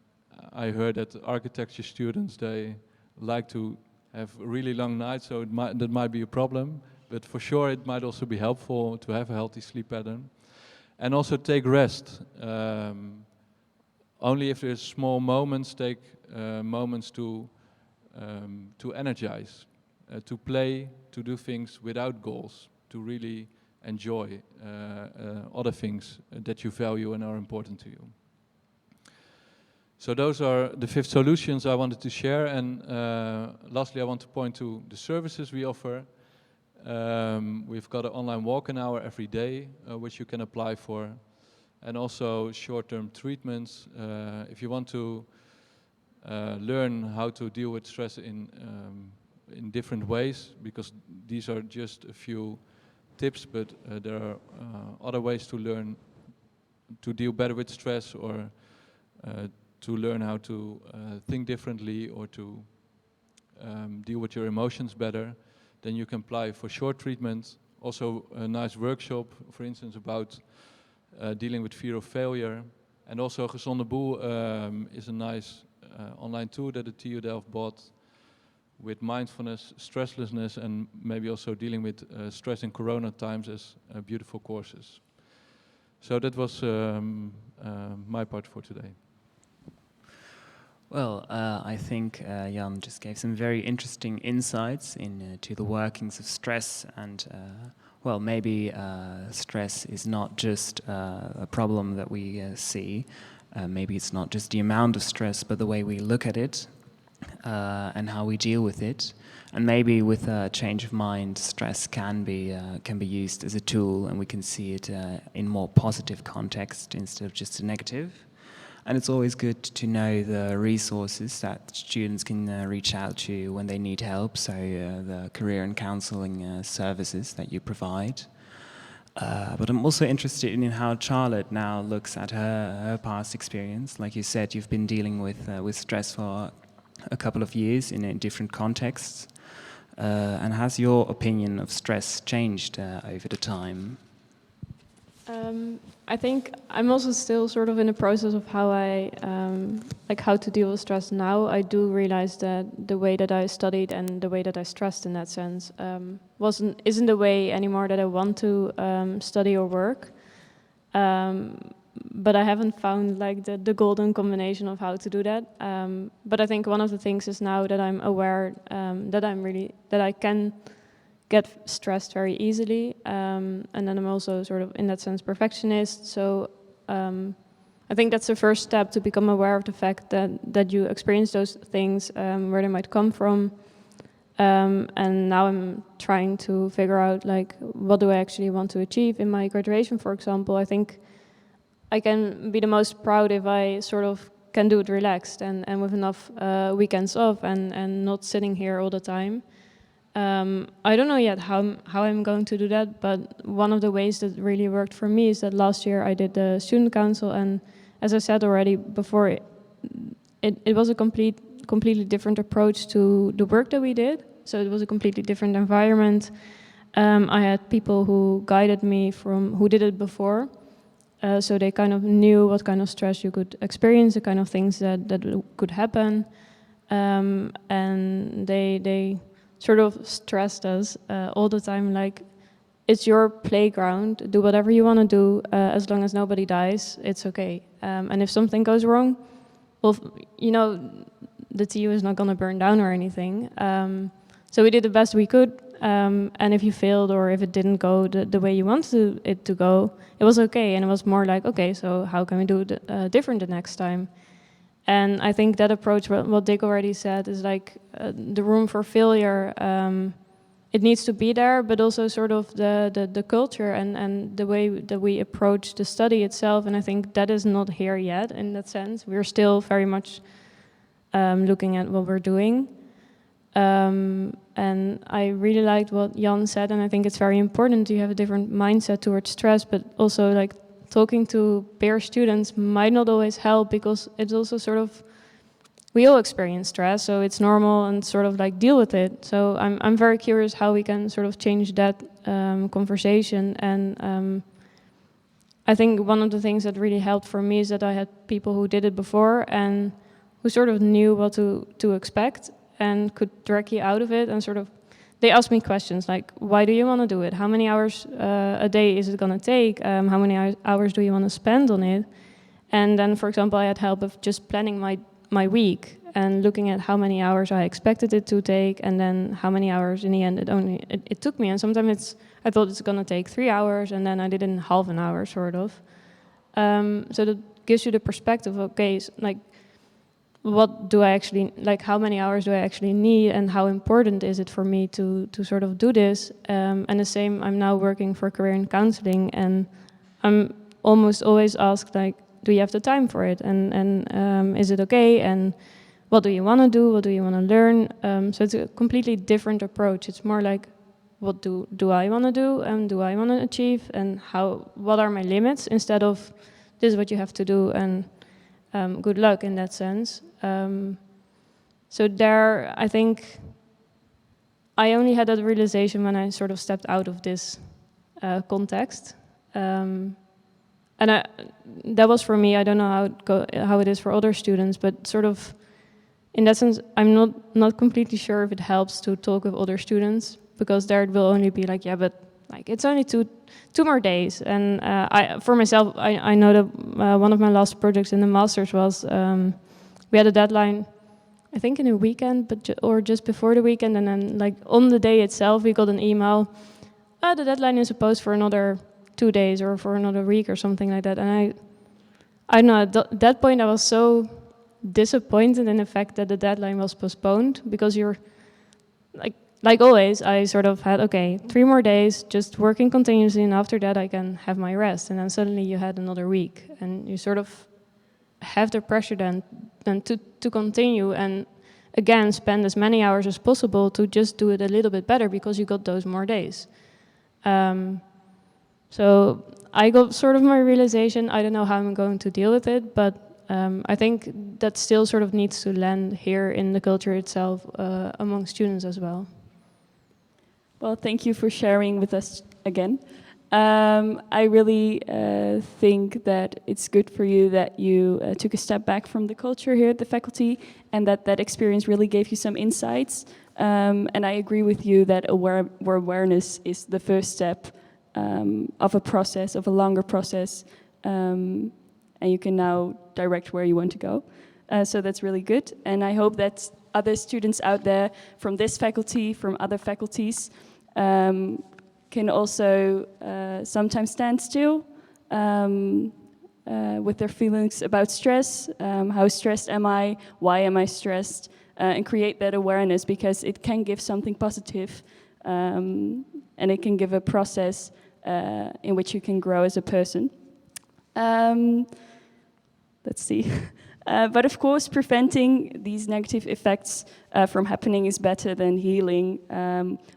[SPEAKER 6] I heard that architecture students, they like to have really long nights, so that might be a problem, but for sure it might also be helpful to have a healthy sleep pattern. And also take rest. Only if there's small moments, take moments to energize, to play, to do things without goals, to really enjoy other things that you value and are important to you. So those are the 5 solutions I wanted to share. And lastly, I want to point to the services we offer. We've got an online walk-in hour every day, which you can apply for. And also short-term treatments. If you want to learn how to deal with stress in different ways, because these are just a few tips, but there are other ways to learn to deal better with stress, or to learn how to think differently, or to deal with your emotions better, then you can apply for short treatment. Also a nice workshop, for instance, about dealing with fear of failure. And also Gezonde Boel is a nice online tool that the TU Delft bought with mindfulness, stresslessness, and maybe also dealing with stress in corona times as beautiful courses. So that was my part for today.
[SPEAKER 2] Well, I think Jan just gave some very interesting insights into the workings of stress, and well, maybe stress is not just a problem that we see. Maybe it's not just the amount of stress, but the way we look at it and how we deal with it. And maybe with a change of mind, stress can be used as a tool, and we can see it in more positive context instead of just a negative. And it's always good to know the resources that students can reach out to when they need help, so the career and counseling services that you provide. But I'm also interested in how Charlotte now looks at her past experience. Like you said, you've been dealing with stress for a couple of years in different contexts. And has your opinion of stress changed over the time?
[SPEAKER 3] I think I'm also still sort of in the process of how how to deal with stress now. I do realize that the way that I studied and the way that I stressed in that sense isn't the way anymore that I want to study or work. But I haven't found like the golden combination of how to do that. But I think one of the things is now that I'm aware that I can get stressed very easily, and then I'm also sort of, in that sense, perfectionist. So I think that's the first step, to become aware of the fact that you experience those things, where they might come from. And now I'm trying to figure out, like, what do I actually want to achieve in my graduation, for example. I think I can be the most proud if I sort of can do it relaxed and with enough weekends off and not sitting here all the time. I don't know yet how I'm going to do that, but one of the ways that really worked for me is that last year I did the student council, and as I said already before, it was a completely different approach to the work that we did. So it was a completely different environment. I had people who guided me who did it before. So they kind of knew what kind of stress you could experience, the kind of things that could happen. And they sort of stressed us all the time, like, it's your playground, do whatever you want to do, as long as nobody dies, it's okay. And if something goes wrong, well, you know, the TU is not going to burn down or anything. So we did the best we could, and if you failed or if it didn't go the way you wanted it to go, it was okay. And it was more like, okay, so how can we do it different the next time? And I think that approach, what Dick already said, is like the room for failure. It needs to be there, but also sort of the culture and the way that we approach the study itself. And I think that is not here yet in that sense. We're still very much looking at what we're doing. And I really liked what Jan said, and I think it's very important to have a different mindset towards stress, but also like talking to peer students might not always help, because it's also sort of, we all experience stress, so it's normal, and sort of like deal with it. So I'm very curious how we can sort of change that conversation. And I think one of the things that really helped for me is that I had people who did it before and who sort of knew what to expect and could drag you out of it, and sort of, they asked me questions like, why do you want to do it? How many hours a day is it going to take? How many hours do you want to spend on it? And then, for example, I had help of just planning my week and looking at how many hours I expected it to take, and then how many hours in the end it took me. And sometimes I thought it's going to take 3 hours, and then I did it in half an hour, sort of. So that gives you the perspective, okay, like, what do I actually, like, how many hours do I actually need, and how important is it for me to sort of do this? And the same, I'm now working for career in counseling, and I'm almost always asked, like, do you have the time for it? And is it okay? And what do you want to do? What do you want to learn? So it's a completely different approach. It's more like, what do I want to do, and do I want to achieve, and what are my limits, instead of this is what you have to do, and good luck in that sense. So there, I think I only had that realization when I sort of stepped out of this context. And that was for me. I don't know how it is for other students, but sort of, in that sense, I'm not completely sure if it helps to talk with other students, because there it will only be like, yeah, but like, it's only two more days. And for myself, I know that one of my last projects in the master's was, we had a deadline, I think in a weekend, or just before the weekend, and then like on the day itself, we got an email, the deadline is supposed for another 2 days or for another week or something like that. And I don't know, at that point I was so disappointed in the fact that the deadline was postponed, because you're like always, I sort of had, okay, 3 more days, just working continuously, and after that I can have my rest. And then suddenly you had another week, and you sort of have the pressure then to continue, and again, spend as many hours as possible to just do it a little bit better, because you got those more days. So I got sort of my realization. I don't know how I'm going to deal with it, but I think that still sort of needs to land here in the culture itself, among students as well.
[SPEAKER 1] Well, thank you for sharing with us again. I really think that it's good for you that you took a step back from the culture here at the faculty, and that experience really gave you some insights. And I agree with you that awareness is the first step of a process, of a longer process, and you can now direct where you want to go. So that's really good, and I hope that other students out there from this faculty, from other faculties, can also sometimes stand still with their feelings about stress. How stressed am I? Why am I stressed? And create that awareness, because it can give something positive, and it can give a process in which you can grow as a person. Let's see. But of course, preventing these negative effects from happening is better than healing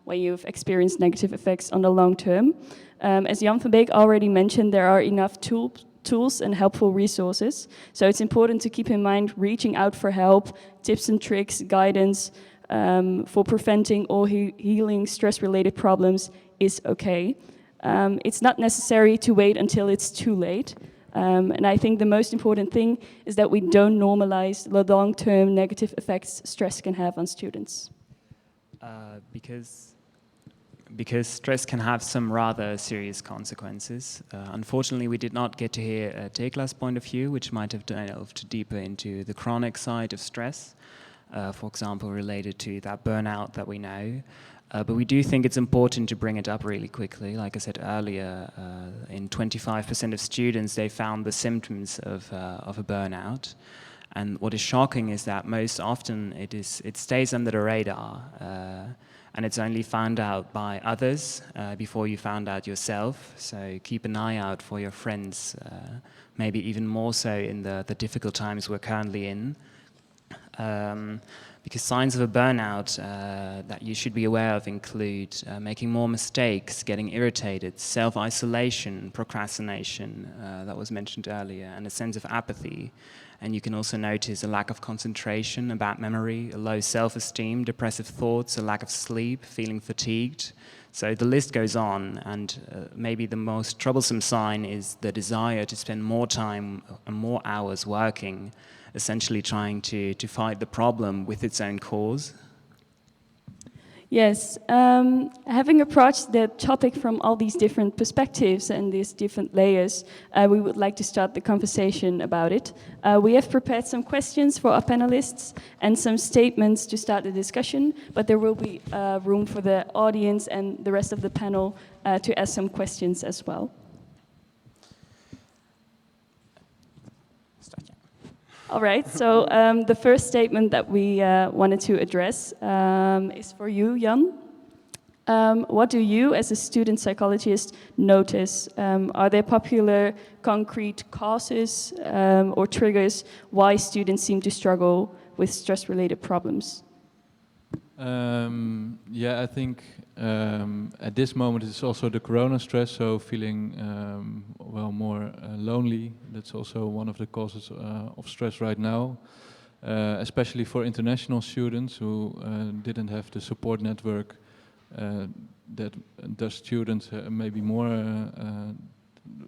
[SPEAKER 1] when you've experienced negative effects on the long term. As Jan van Beek already mentioned, there are enough tools and helpful resources. So it's important to keep in mind reaching out for help, tips and tricks, guidance for preventing or healing stress-related problems is okay. It's not necessary to wait until it's too late. And I think the most important thing is that we don't normalize the long-term negative effects stress can have on students.
[SPEAKER 2] Because stress can have some rather serious consequences. Unfortunately, we did not get to hear Tekla's point of view, which might have delved deeper into the chronic side of stress, for example, related to that burnout that we know. But we do think it's important to bring it up really quickly. Like I said earlier, in 25% of students, they found the symptoms of a burnout. And what is shocking is that most often it stays under the radar, and it's only found out by others before you found out yourself. So keep an eye out for your friends, maybe even more so in the difficult times we're currently in. Because signs of a burnout that you should be aware of include making more mistakes, getting irritated, self-isolation, procrastination, that was mentioned earlier, and a sense of apathy. And you can also notice a lack of concentration, a bad memory, a low self-esteem, depressive thoughts, a lack of sleep, feeling fatigued. So the list goes on, and maybe the most troublesome sign is the desire to spend more time and more hours working, essentially trying to fight the problem with its own cause.
[SPEAKER 1] Yes, having approached the topic from all these different perspectives and these different layers, we would like to start the conversation about it. We have prepared some questions for our panelists and some statements to start the discussion, but there will be room for the audience and the rest of the panel to ask some questions as well. All right, so the first statement that we wanted to address is for you, Jan. What do you, as a student psychologist, notice? Are there popular, concrete causes or triggers why students seem to struggle with stress-related problems?
[SPEAKER 6] Yeah, I think at this moment it's also the corona stress, so feeling well more lonely. That's also one of the causes of stress right now, especially for international students who didn't have the support network that Dutch students maybe more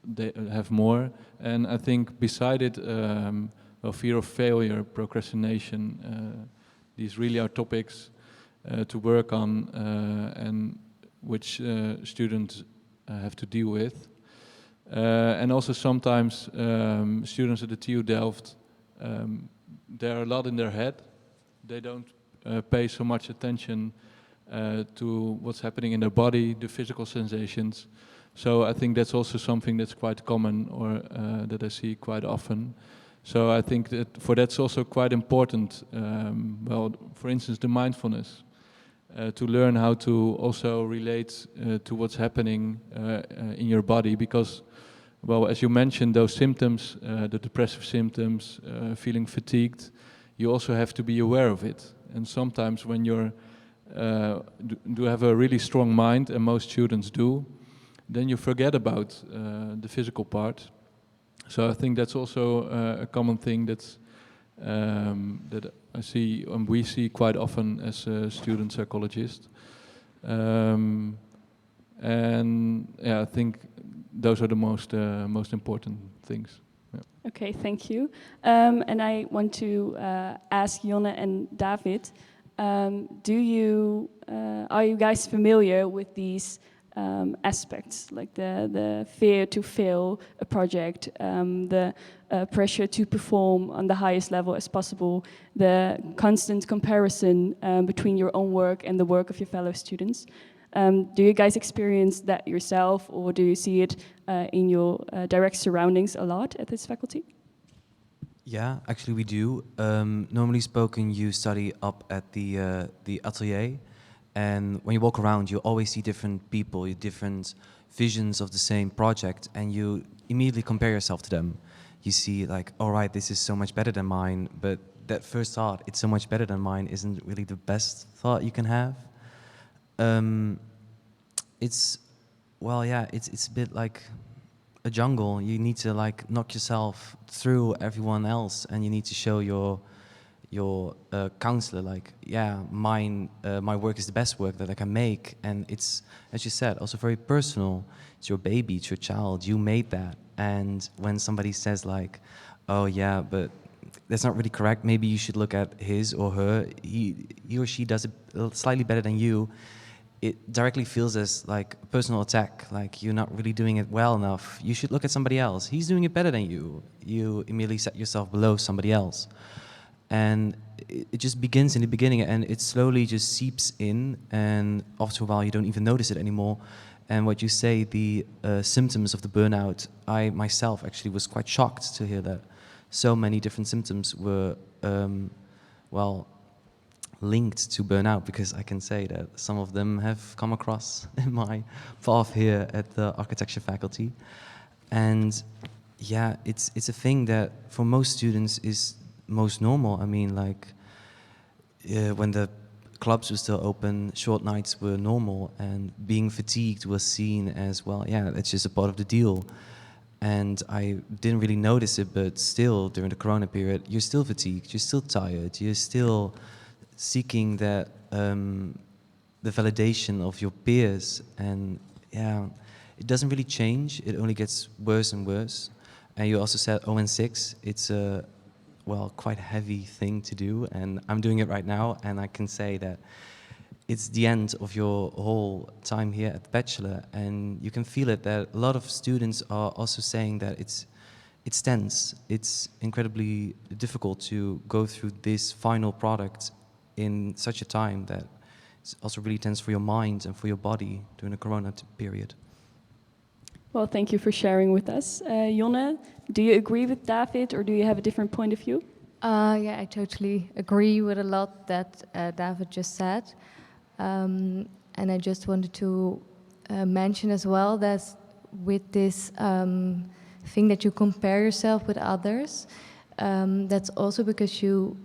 [SPEAKER 6] they have more. And I think beside it, well, fear of failure, procrastination, these really are topics to work on and which students have to deal with. And also sometimes students at the TU Delft, they're a lot in their head. They don't pay so much attention to what's happening in their body, the physical sensations. So I think that's also something that's quite common, or that I see quite often. So I think that for that's also quite important. Well, for instance, the mindfulness. To learn how to also relate to what's happening in your body, because, well, as you mentioned, those symptoms, the depressive symptoms, feeling fatigued, you also have to be aware of it. And sometimes when you're do have a really strong mind, and most students do, then you forget about the physical part. So I think that's also a common thing that's that I see and we see quite often as a student psychologist. And yeah, I think those are the most important things. Yeah.
[SPEAKER 1] Okay, thank you. And I want to ask Jonne and David, are you guys familiar with these aspects, like the fear to fail a project, the pressure to perform on the highest level as possible, the constant comparison between your own work and the work of your fellow students? Do you guys experience that yourself, or do you see it in your direct surroundings a lot at this faculty?
[SPEAKER 7] Yeah, actually we do. Normally spoken, you study up at the atelier, and when you walk around, you always see different people, different visions of the same project, and you immediately compare yourself to them. You see like, all right, this is so much better than mine, but that first thought, it's so much better than mine, isn't really the best thought you can have. It's, well, yeah, it's a bit like a jungle. You need to like knock yourself through everyone else, and you need to show your counselor like, yeah, my work is the best work that I can make. And it's, as you said, also very personal. It's your baby, it's your child, you made that. And when somebody says like, oh yeah, but that's not really correct, maybe you should look at his or her, he or she does it slightly better than you, it directly feels as like a personal attack, like you're not really doing it well enough. You should look at somebody else. He's doing it better than you. You immediately set yourself below somebody else. And it just begins in the beginning, and it slowly just seeps in, and after a while you don't even notice it anymore. And what you say, the symptoms of the burnout, I myself actually was quite shocked to hear that so many different symptoms were, well, linked to burnout, because I can say that some of them have come across in my path here at the architecture faculty. And yeah, it's a thing that for most students is most normal. I mean, like when the clubs were still open, short nights were normal, and being fatigued was seen as, well, yeah, that's just a part of the deal. And I didn't really notice it, but still during the corona period, you're still fatigued, you're still tired, you're still seeking that the validation of your peers. And yeah, it doesn't really change, it only gets worse and worse. And you also said ON6, it's a, well, quite heavy thing to do, and I'm doing it right now, and I can say that it's the end of your whole time here at the bachelor, and you can feel it that a lot of students are also saying that it's tense, it's incredibly difficult to go through this final product in such a time that it's also really tense for your mind and for your body during the corona period.
[SPEAKER 1] Well, thank you for sharing with us. Jonne, do you agree with David, or do you have a different point of view?
[SPEAKER 8] Yeah, I totally agree with a lot that David just said. And I just wanted to mention as well that with this thing that you compare yourself with others, that's also because you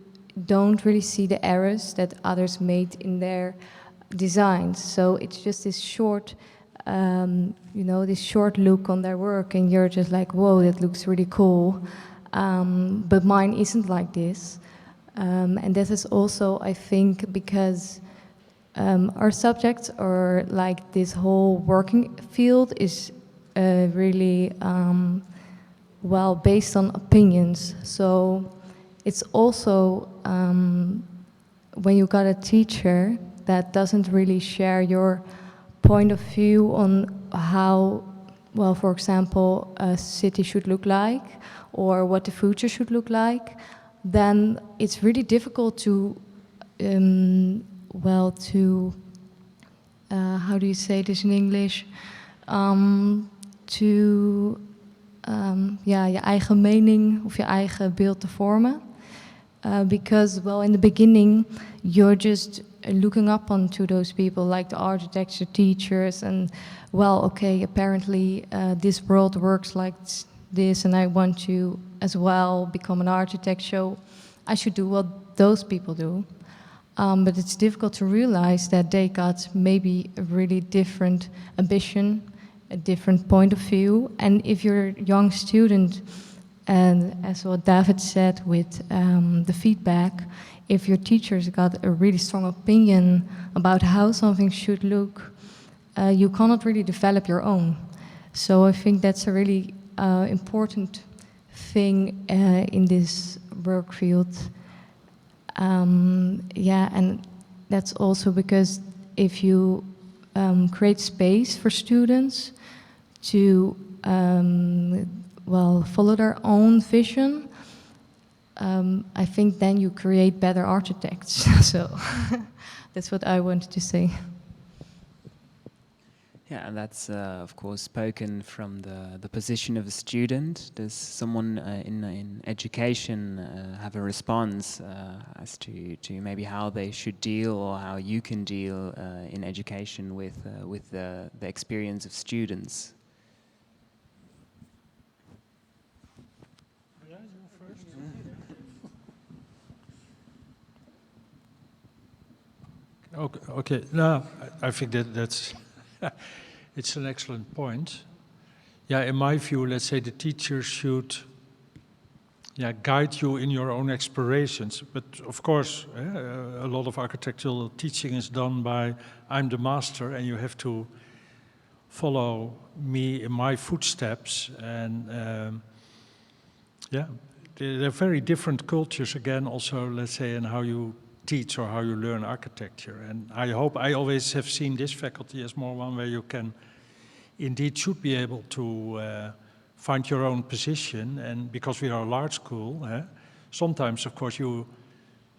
[SPEAKER 8] don't really see the errors that others made in their designs. So it's just this short, this short look on their work, and you're just like, whoa, that looks really cool. But mine isn't like this. And this is also, I think, because our subjects, or like this whole working field, is really well based on opinions. So it's also when you got a teacher that doesn't really share your point of view on how, well, for example, a city should look like, or what the future should look like, then it's really difficult to, how do you say this in English? Je eigen mening of je eigen beeld te vormen. Because, well, in the beginning, you're just looking up onto those people, like the architecture teachers, and, well, okay, apparently this world works like this, and I want to as well become an architect, so I should do what those people do. But it's difficult to realize that they got maybe a really different ambition, a different point of view. And if you're a young student, and as what David said with the feedback, if your teachers got a really strong opinion about how something should look, you cannot really develop your own. So I think that's a really important thing in this work field. And that's also because if you create space for students to follow their own vision, I think then you create better architects. So that's what I wanted to say.
[SPEAKER 2] Yeah, and that's of course spoken from the position of a student. Does someone in education have a response as to maybe how they should deal, or how you can deal in education with the experience of students?
[SPEAKER 5] Okay. No, I think that's it's an excellent point. Yeah, in my view, let's say the teacher should guide you in your own explorations. But of course, a lot of architectural teaching is done by I'm the master, and you have to follow me in my footsteps. And they're very different cultures again. Also, let's say, in how you teach or how you learn architecture. And I always have seen this faculty as more one where you can indeed should be able to find your own position. And because we are a large school, sometimes of course you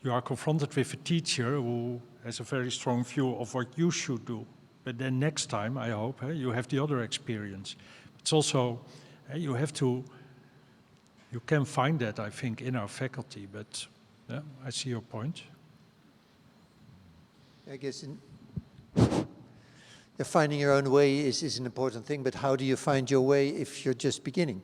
[SPEAKER 5] are confronted with a teacher who has a very strong view of what you should do. But then next time, I hope, you have the other experience. It's also, you can find that, I think, in our faculty, but I see your point.
[SPEAKER 4] I guess finding your own way is an important thing, but how do you find your way if you're just beginning?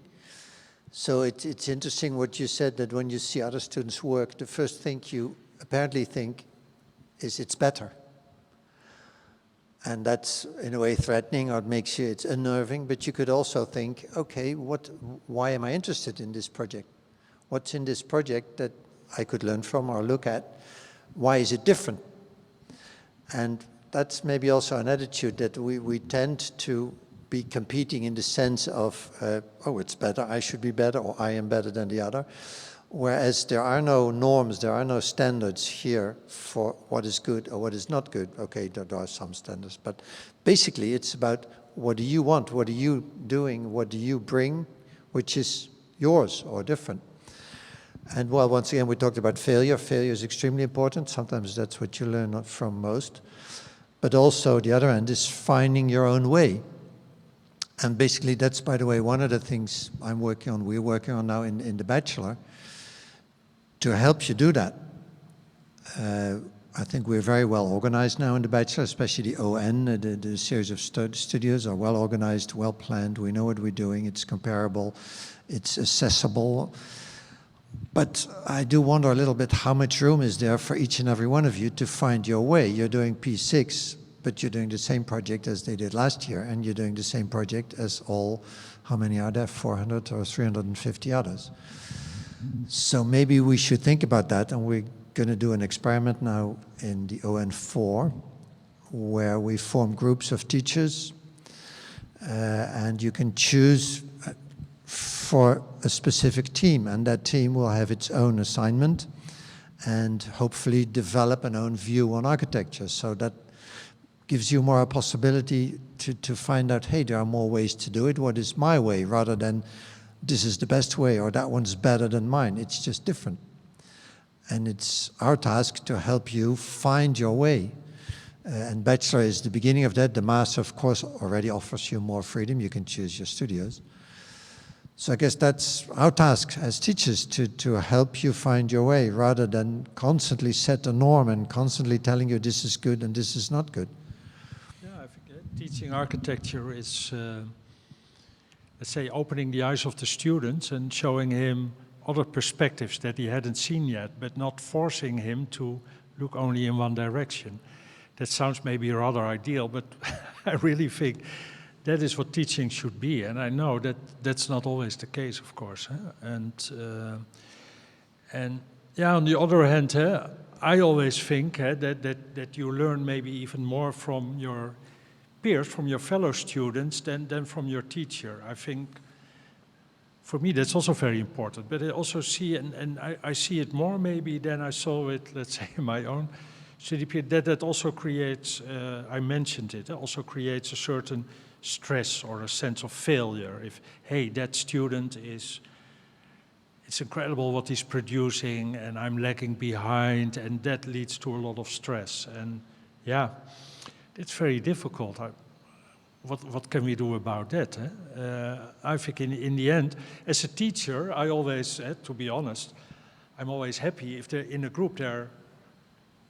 [SPEAKER 4] So it's interesting what you said, that when you see other students work, the first thing you apparently think is it's better. And that's in a way threatening, or it makes you, it's unnerving, but you could also think, okay, why am I interested in this project? What's in this project that I could learn from or look at? Why is it different? And that's maybe also an attitude that we tend to be competing in the sense of, oh, it's better, I should be better, or I am better than the other. Whereas there are no norms, there are no standards here for what is good or what is not good. Okay, there are some standards, but basically it's about what do you want, what are you doing, what do you bring, which is yours or different. And well, once again, we talked about failure. Failure is extremely important. Sometimes that's what you learn from most. But also the other end is finding your own way. And basically that's, by the way, one of the things we're working on now in the bachelor, to help you do that. I think we're very well organized now in the bachelor, especially the ON, the series of studios are well organized, well planned. We know what we're doing. It's comparable. It's accessible. But I do wonder a little bit how much room is there for each and every one of you to find your way. You're doing P6, but you're doing the same project as they did last year, and you're doing the same project as all, how many are there, 400 or 350 others. So maybe we should think about that, and we're going to do an experiment now in the ON4, where we form groups of teachers, and you can choose for a specific team, and that team will have its own assignment and hopefully develop an own view on architecture. So that gives you more a possibility to find out, hey, there are more ways to do it. What is my way, rather than this is the best way or that one's better than mine. It's just different. And it's our task to help you find your way. And bachelor is the beginning of that. The master, of course, already offers you more freedom. You can choose your studios. So I guess that's our task as teachers, to help you find your way, rather than constantly set a norm and constantly telling you this is good and this is not good.
[SPEAKER 5] Yeah, I think teaching architecture is, let's say, opening the eyes of the students and showing him other perspectives that he hadn't seen yet, but not forcing him to look only in one direction. That sounds maybe rather ideal, but I really think that is what teaching should be, and I know that that's not always the case, of course. And yeah, on the other hand, I always think that you learn maybe even more from your peers, from your fellow students, than from your teacher. I think, for me, that's also very important. But I also see, and I see it more maybe than I saw it, let's say, in my own study period, that also creates, I mentioned it, also creates a certain stress or a sense of failure. If, hey, that student it's incredible what he's producing and I'm lagging behind, and that leads to a lot of stress. And yeah, it's very difficult. what can we do about that? I think in the end, as a teacher, I always, to be honest, I'm always happy if they're in a group, they're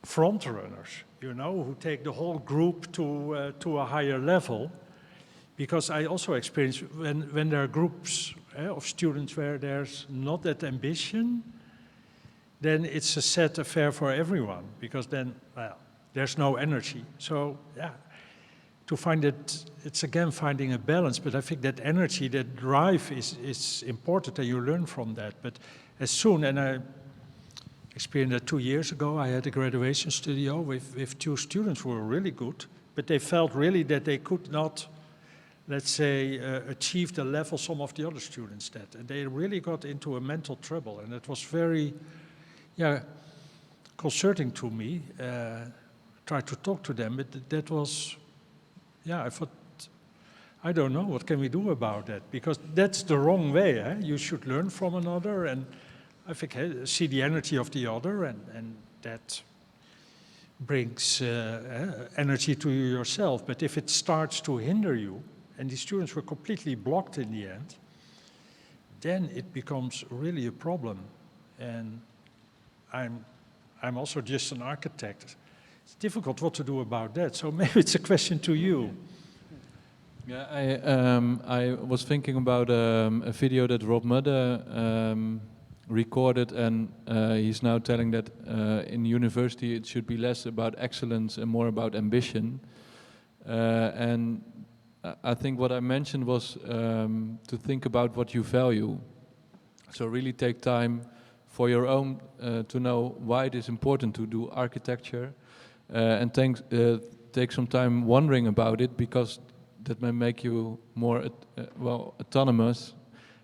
[SPEAKER 5] front runners, you know, who take the whole group to a higher level. Because I also experience when there are groups of students where there's not that ambition, then it's a sad affair for everyone, because then, well, there's no energy. So, yeah, to find it, it's again finding a balance, but I think that energy, that drive is important, and you learn from that. But as soon, and I experienced that 2 years ago, I had a graduation studio with 2 students who were really good, but they felt really that they could not, let's say, achieve the level some of the other students did. And they really got into a mental trouble, and it was very, concerning to me. Tried to talk to them, but that was, I thought, I don't know, what can we do about that? Because that's the wrong way. You should learn from another, and I think see the energy of the other, and that brings energy to you yourself. But if it starts to hinder you, and the students were completely blocked in the end, then it becomes really a problem. And I'm also just an architect. It's difficult what to do about that. So maybe it's a question to you.
[SPEAKER 6] Yeah, I was thinking about a video that Rob Mudde recorded, and he's now telling that in university it should be less about excellence and more about ambition. And I think what I mentioned was to think about what you value. So really take time for your own, to know why it is important to do architecture, and take some time wondering about it, because that may make you more autonomous,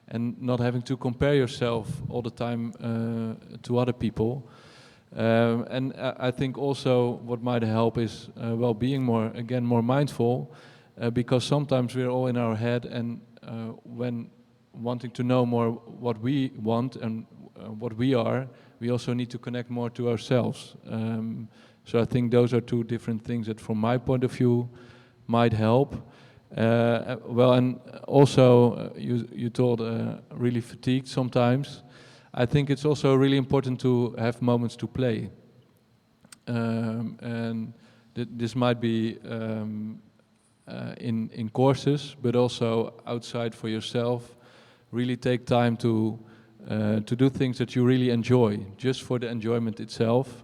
[SPEAKER 6] and not having to compare yourself all the time to other people. And I think also what might help is being more mindful, because sometimes we're all in our head, and when wanting to know more what we want and what we are, we also need to connect more to ourselves. So I think those are 2 different things that from my point of view might help. And also you told really fatigued sometimes. I think it's also really important to have moments to play. And this might be in courses, but also outside for yourself. Really take time to do things that you really enjoy, just for the enjoyment itself.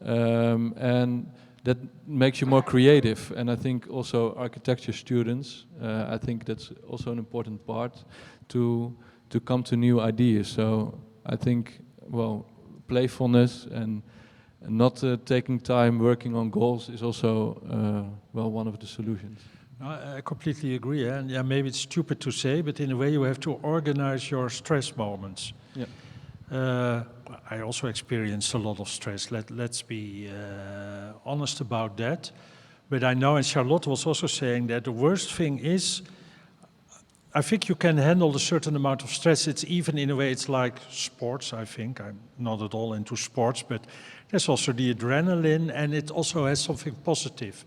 [SPEAKER 6] And that makes you more creative. And I think also architecture students, I think that's also an important part to come to new ideas. So I think, playfulness and not taking time working on goals is also, one of the solutions.
[SPEAKER 5] I completely agree. And maybe it's stupid to say, but in a way you have to organize your stress moments. Yeah. I also experienced a lot of stress. Let's be honest about that. But I know, and Charlotte was also saying that the worst thing is, I think you can handle a certain amount of stress. It's even in a way, it's like sports, I think. I'm not at all into sports, but there's also the adrenaline, and it also has something positive.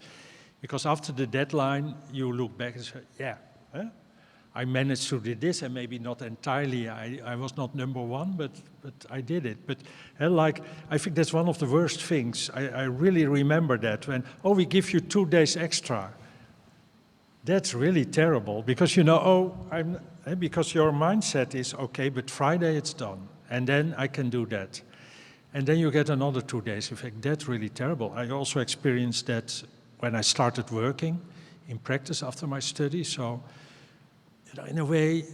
[SPEAKER 5] Because after the deadline, you look back and say, I managed to do this, and maybe not entirely. I was not number 1, but I did it. But I think that's one of the worst things. I really remember that when, we give you 2 days extra. That's really terrible, because because your mindset is, okay, but Friday it's done, and then I can do that. And then you get another 2 days. In fact, that's really terrible. I also experienced that when I started working in practice after my study. So, in a way,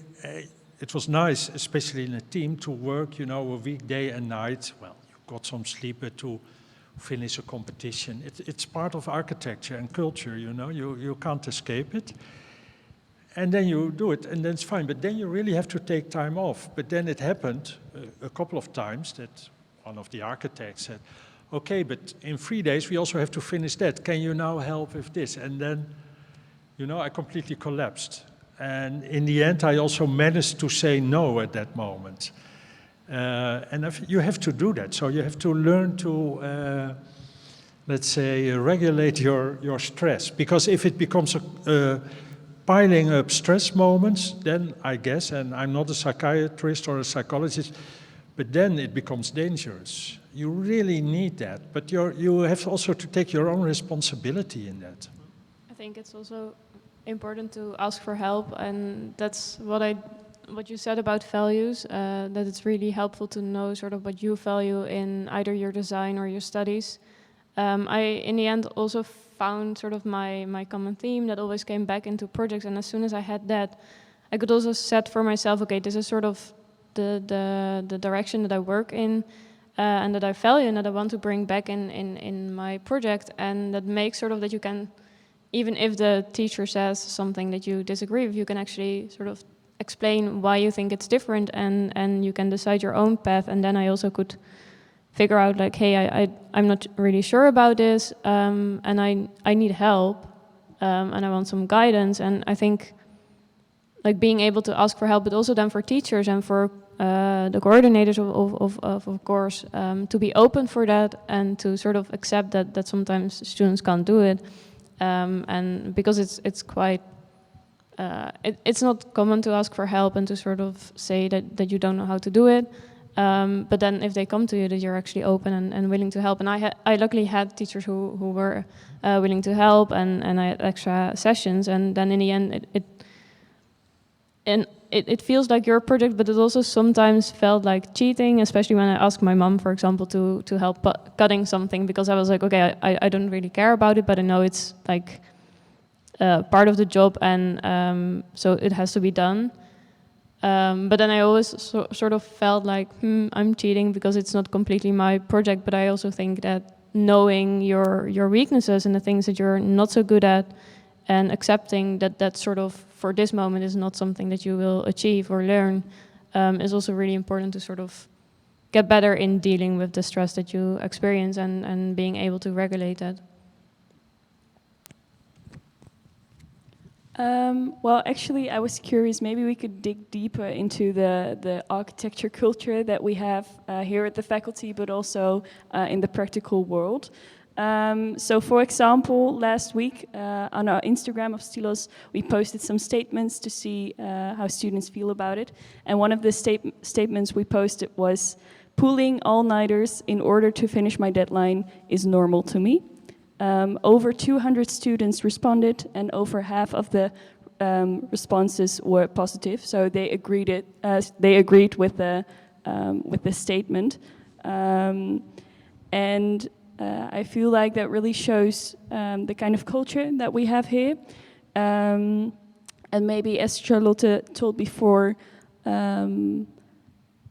[SPEAKER 5] it was nice, especially in a team, to work, a week, day and night. Well, you got some sleep, but to finish a competition. It's part of architecture and culture, you can't escape it. And then you do it, and then it's fine. But then you really have to take time off. But then it happened a couple of times that one of the architects said, okay, but in 3 days we also have to finish that. Can you now help with this? And then, I completely collapsed. And in the end, I also managed to say no at that moment. And you have to do that. So you have to learn to, let's say, regulate your stress. Because if it becomes piling up stress moments, then I guess, and I'm not a psychiatrist or a psychologist, but then it becomes dangerous. You really need that, but you have also to take your own responsibility in that.
[SPEAKER 3] I think it's also important to ask for help, and that's what you said about values, that it's really helpful to know sort of what you value in either your design or your studies. I, in the end, also found sort of my common theme that always came back into projects, and as soon as I had that, I could also set for myself, okay, this is sort of the direction that I work in, and that I value and that I want to bring back in my project, and that makes sort of that you can, even if the teacher says something that you disagree with, you can actually sort of explain why you think it's different, and you can decide your own path. And then I also could figure out like, hey, I'm not really sure about this, and I need help, and I want some guidance. And I think like being able to ask for help, but also then for teachers and for the coordinators of course, to be open for that and to sort of accept that sometimes students can't do it, and because it's quite it's not common to ask for help and to sort of say that you don't know how to do it, but then if they come to you, that you're actually open and willing to help. And I luckily had teachers who were willing to help, and I had extra sessions, and then in the end it feels like your project, but it also sometimes felt like cheating, especially when I asked my mom, for example, to help cutting something, because I was like, okay, I don't really care about it, but I know it's like part of the job, and so it has to be done. But then I always sort of felt like, I'm cheating because it's not completely my project. But I also think that knowing your weaknesses and the things that you're not so good at, and accepting that sort of for this moment is not something that you will achieve or learn, is also really important to sort of get better in dealing with the stress that you experience, and being able to regulate that.
[SPEAKER 1] Well, actually, I was curious, maybe we could dig deeper into the architecture culture that we have here at the faculty, but also in the practical world. So, for example, last week on our Instagram of Stylos, we posted some statements to see how students feel about it. And one of the statements we posted was, "Pulling all-nighters in order to finish my deadline is normal to me." Over 200 students responded, and over half of the responses were positive. So they agreed with the statement, and I feel like that really shows the kind of culture that we have here. And maybe, as Charlotte told before,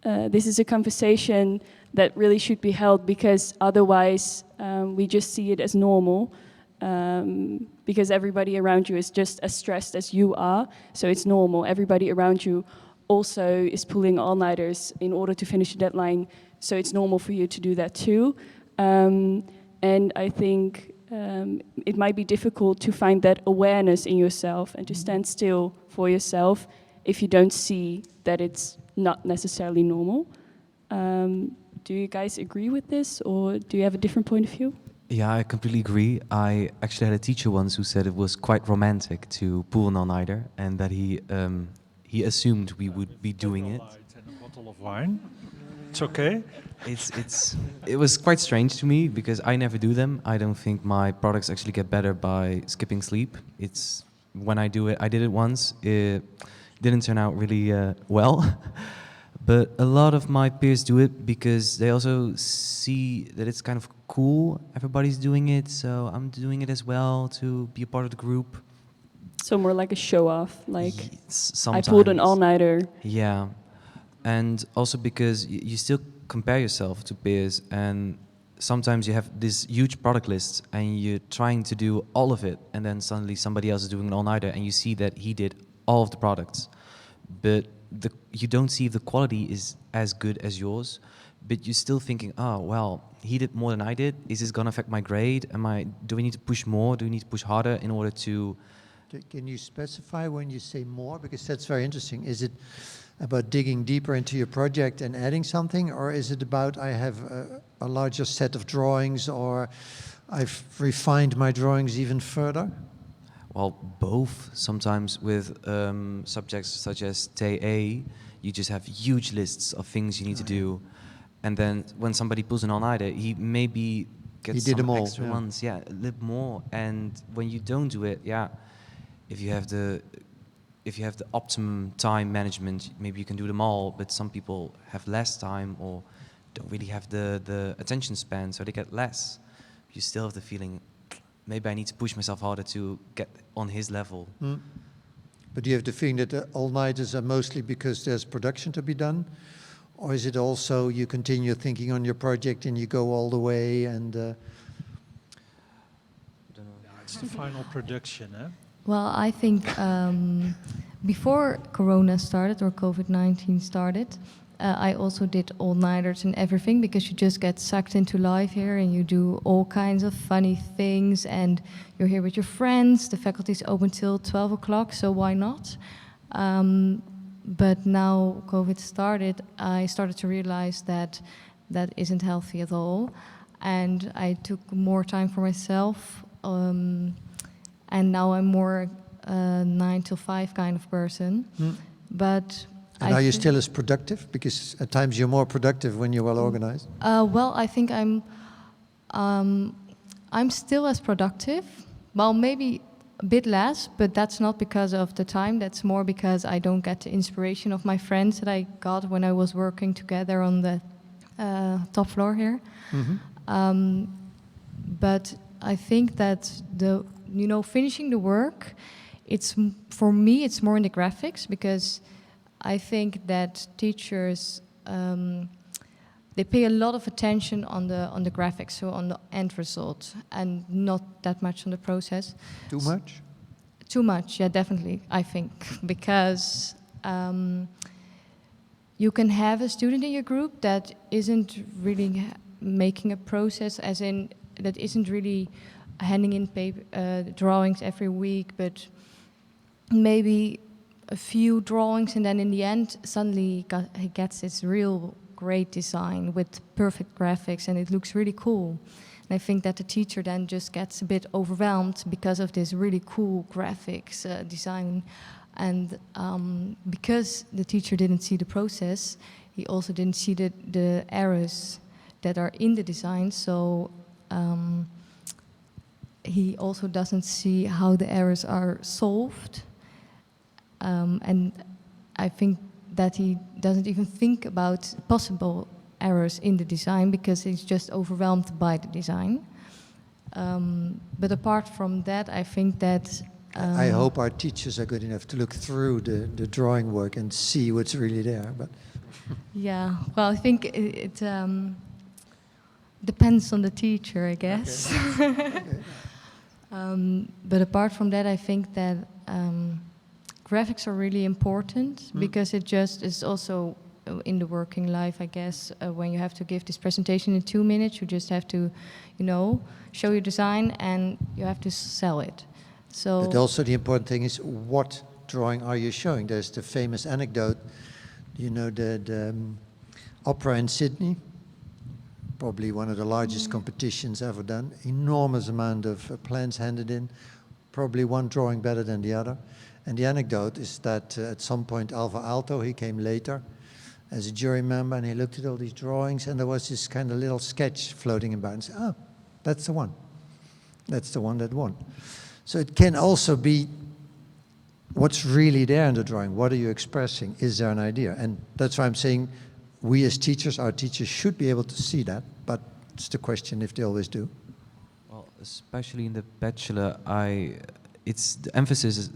[SPEAKER 1] this is a conversation that really should be held, because otherwise we just see it as normal, because everybody around you is just as stressed as you are, so it's normal. Everybody around you also is pulling all-nighters in order to finish the deadline, so it's normal for you to do that too. And I think it might be difficult to find that awareness in yourself and to stand still for yourself if you don't see that it's not necessarily normal. Do you guys agree with this, or do you have a different point of view?
[SPEAKER 7] Yeah, I completely agree. I actually had a teacher once who said it was quite romantic to pull an all-nighter, and that he assumed we would be doing it.
[SPEAKER 5] And a bottle of wine. It's okay.
[SPEAKER 7] It was quite strange to me, because I never do them. I don't think my products actually get better by skipping sleep. It's when I do it. I did it once. It didn't turn out really well. But a lot of my peers do it because they also see that it's kind of cool. Everybody's doing it, so I'm doing it as well to be a part of the group.
[SPEAKER 1] So more like a show-off, like
[SPEAKER 7] Sometimes.
[SPEAKER 1] I pulled an all-nighter.
[SPEAKER 7] Yeah, and also because you still compare yourself to peers, and sometimes you have this huge product list and you're trying to do all of it, and then suddenly somebody else is doing an all-nighter and you see that he did all of the products. But you don't see if the quality is as good as yours, but you're still thinking, oh, well, he did more than I did. Is this going to affect my grade? Do we need to push more? Do we need to push harder in order to...
[SPEAKER 4] Can you specify when you say more? Because that's very interesting. Is it about digging deeper into your project and adding something, or is it about I have a larger set of drawings, or I've refined my drawings even further?
[SPEAKER 7] Well, both. Sometimes with subjects such as TA, you just have huge lists of things you need to do. And then when somebody pulls an all-nighter, he maybe gets
[SPEAKER 4] He did them
[SPEAKER 7] some
[SPEAKER 4] all,
[SPEAKER 7] extra
[SPEAKER 4] yeah.
[SPEAKER 7] ones, yeah, a little more. And when you don't do it, yeah, if you have the optimum time management, maybe you can do them all. But some people have less time or don't really have the attention span, so they get less. You still have the feeling, maybe I need to push myself harder to get on his level.
[SPEAKER 4] But do you have the feeling that the all-nighters are mostly because there's production to be done? Or is it also you continue thinking on your project and you go all the way and...
[SPEAKER 5] It's the final production, eh?
[SPEAKER 8] Well, I think before Corona started or COVID-19 started, I also did all-nighters and everything because you just get sucked into life here and you do all kinds of funny things and you're here with your friends. The faculty is open till 12 o'clock, so why not? But now COVID started, I started to realize that that isn't healthy at all. And I took more time for myself. And now I'm more 9 till 5 kind of person. But
[SPEAKER 4] and are you still as productive? Because at times you're more productive when you're well organized.
[SPEAKER 8] Well, I think I'm still as productive. Well, maybe a bit less, but that's not because of the time. That's more because I don't get the inspiration of my friends that I got when I was working together on the top floor here. But I think that finishing the work, for me it's more in the graphics because I think that teachers they pay a lot of attention on the graphics, so on the end result, and not that much on the process.
[SPEAKER 4] Too much?
[SPEAKER 8] Too much, yeah, definitely, I think, because you can have a student in your group that isn't really making a process, as in that isn't really handing in paper, drawings every week, but maybe a few drawings, and then in the end, suddenly he gets this real great design with perfect graphics, and it looks really cool. And I think that the teacher then just gets a bit overwhelmed because of this really cool graphics design. And because the teacher didn't see the process, he also didn't see the errors that are in the design. So he also doesn't see how the errors are solved. And I think that he doesn't even think about possible errors in the design because he's just overwhelmed by the design. But apart from that, I think that...
[SPEAKER 4] I hope our teachers are good enough to look through the drawing work and see what's really there. But
[SPEAKER 8] yeah, well, I think it depends on the teacher, I guess. Okay. But apart from that, I think that graphics are really important because it just is also in the working life, I guess, when you have to give this presentation in 2 minutes, you just have to, show your design and you have to sell it. So.
[SPEAKER 4] But also the important thing is what drawing are you showing? There's the famous anecdote, the opera in Sydney, probably one of the largest competitions ever done, enormous amount of plans handed in, probably one drawing better than the other. And the anecdote is that at some point Alva Aalto, he came later as a jury member and he looked at all these drawings and there was this kind of little sketch floating about and said, oh, that's the one. That's the one that won. So it can also be what's really there in the drawing. What are you expressing? Is there an idea? And that's why I'm saying we as teachers, our teachers should be able to see that, but it's the question if they always do.
[SPEAKER 7] Well, especially in the bachelor, it's the emphasis is,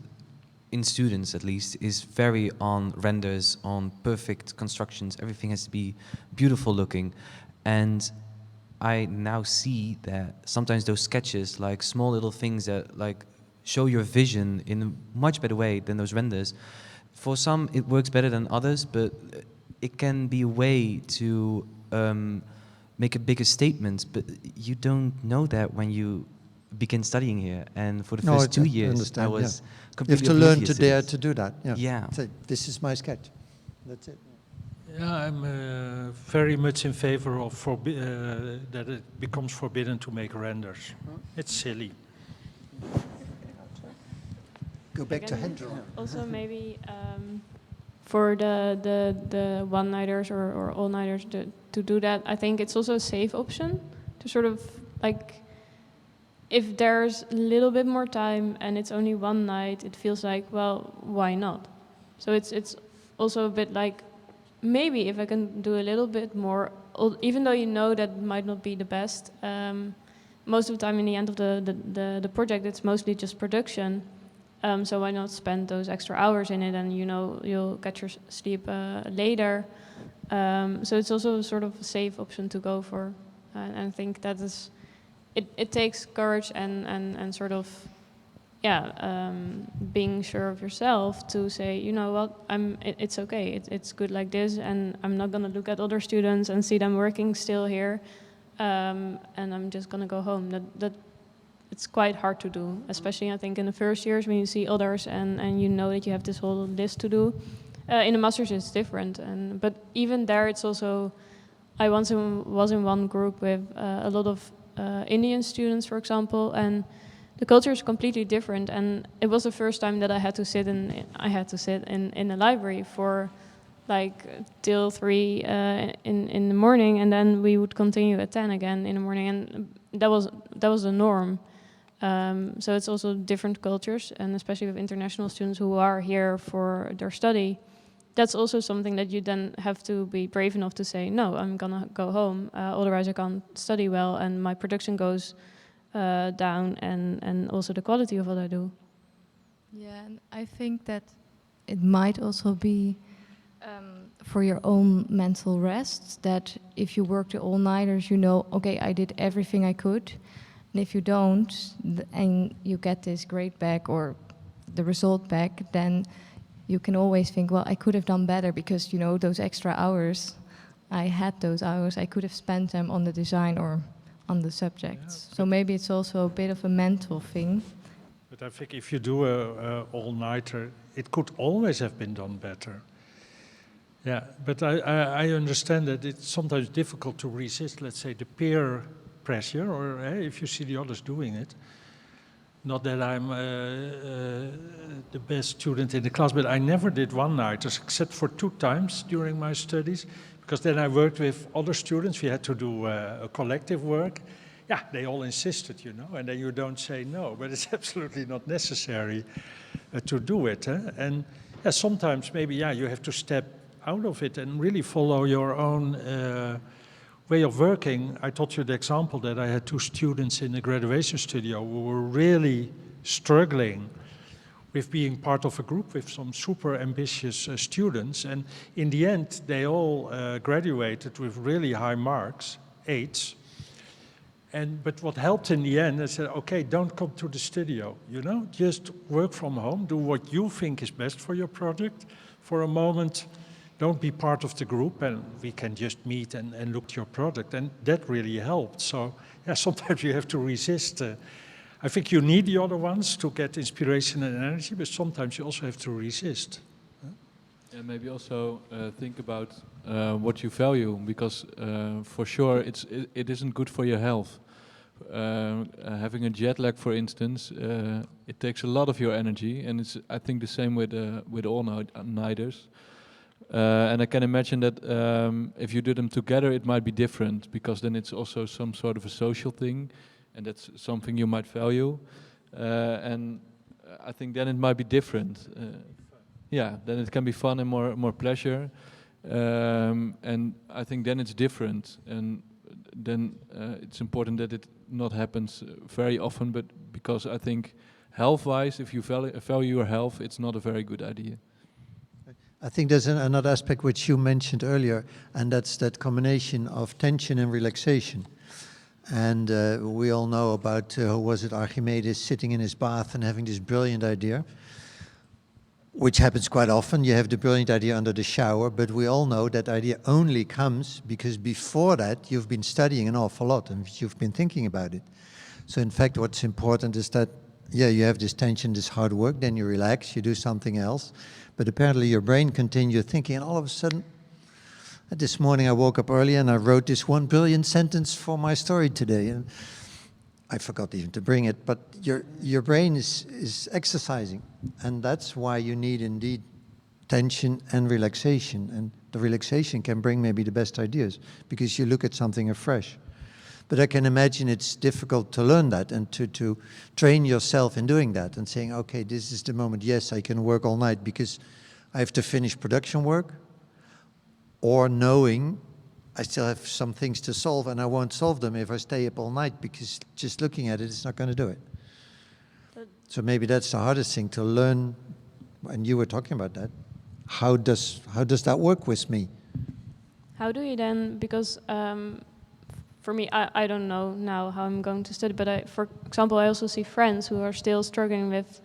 [SPEAKER 7] in students at least, is very on renders, on perfect constructions. Everything has to be beautiful looking. And I now see that sometimes those sketches, like small little things that like show your vision in a much better way than those renders. For some, it works better than others, but it can be a way to make a bigger statement, but you don't know that when you begin studying here. And for the first 2 years, I was completely
[SPEAKER 4] you have to learn to
[SPEAKER 7] oblivious
[SPEAKER 4] dare
[SPEAKER 7] this.
[SPEAKER 4] to do that.
[SPEAKER 7] Yeah.
[SPEAKER 4] Say, this is my sketch. That's it.
[SPEAKER 5] Yeah, I'm very much in favor of that it becomes forbidden to make renders. It's silly.
[SPEAKER 4] Go back to
[SPEAKER 3] Again,
[SPEAKER 4] Hendra.
[SPEAKER 3] also maybe for the one-nighters or all-nighters to do that, I think it's also a safe option to sort of like, if there's a little bit more time and it's only one night, it feels like, well, why not? So it's also a bit like, maybe if I can do a little bit more, even though you know that might not be the best, most of the time in the end of the project, it's mostly just production. So why not spend those extra hours in it, and you know you'll get your sleep later. So it's also sort of a safe option to go for, and I think that is, it takes courage and sort of, being sure of yourself to say, you know what, it's okay, it's good like this, and I'm not gonna look at other students and see them working still here, and I'm just gonna go home. That it's quite hard to do, especially I think in the first years when you see others and you know that you have this whole list to do. In the master's it's different, but even there it's also, I once was in one group with a lot of Indian students, for example, and the culture is completely different, and it was the first time that I had to sit in a library for like till 3 in the morning, and then we would continue at 10 again in the morning, and that was the norm. So it's also different cultures, and especially with international students who are here for their study, that's also something that you then have to be brave enough to say, no, I'm gonna go home, otherwise I can't study well, and my production goes down, and also the quality of what I do.
[SPEAKER 8] Yeah, and I think that it might also be for your own mental rest, that if you work the all-nighters, you know, okay, I did everything I could. And if you don't, and you get this grade back or the result back, then you can always think, well, I could have done better because, you know, those extra hours, I had those hours, I could have spent them on the design or on the subjects. So maybe it's also a bit of a mental thing.
[SPEAKER 5] But I think if you do a all-nighter, it could always have been done better. Yeah, but I understand that it's sometimes difficult to resist, let's say, the peer pressure, or if you see the others doing it. Not that I'm the best student in the class, but I never did one-nighters except for 2 times during my studies, because then I worked with other students. We had to do a collective work. Yeah, they all insisted, you know, and then you don't say no, but it's absolutely not necessary to do it. And yeah, sometimes maybe, you have to step out of it and really follow your own way of working. I told you the example that I had 2 students in the graduation studio who were really struggling with being part of a group with some super ambitious students. And in the end, they all graduated with really high marks, 8s. But what helped in the end, I said, okay, don't come to the studio, you know, just work from home, do what you think is best for your project for a moment. Don't be part of the group, and we can just meet and look at your product. And that really helped. So yeah, sometimes you have to resist. I think you need the other ones to get inspiration and energy, but sometimes you also have to resist.
[SPEAKER 6] And maybe also think about what you value, because for sure it isn't good for your health. Having a jet lag, for instance, it takes a lot of your energy, and it's, I think, the same with all-nighters. And I can imagine that if you do them together, it might be different, because then it's also some sort of a social thing, and that's something you might value. And I think then it might be different. Then it can be fun and more pleasure. And I think then it's different. And then it's important that it not happens very often, but because I think health-wise, if you value your health, it's not a very good idea.
[SPEAKER 4] I think there's another aspect which you mentioned earlier, and that's that combination of tension and relaxation. And we all know about, who was it, Archimedes sitting in his bath and having this brilliant idea, which happens quite often. You have the brilliant idea under the shower, but we all know that idea only comes because before that you've been studying an awful lot and you've been thinking about it. So in fact what's important is that, you have this tension, this hard work, then you relax, you do something else, but apparently your brain continues thinking, and all of a sudden, this morning I woke up early and I wrote this 1 brilliant sentence for my story today. And I forgot even to bring it, but your brain is exercising, and that's why you need indeed tension and relaxation, and the relaxation can bring maybe the best ideas because you look at something afresh. But I can imagine it's difficult to learn that and to train yourself in doing that and saying, okay, this is the moment, yes, I can work all night because I have to finish production work, or knowing I still have some things to solve and I won't solve them if I stay up all night because just looking at it, it's not going to do it. So maybe that's the hardest thing to learn, and you were talking about that. How does that work with me?
[SPEAKER 3] How do you then, because for me, I don't know now how I'm going to study, but for example, I also see friends who are still struggling with,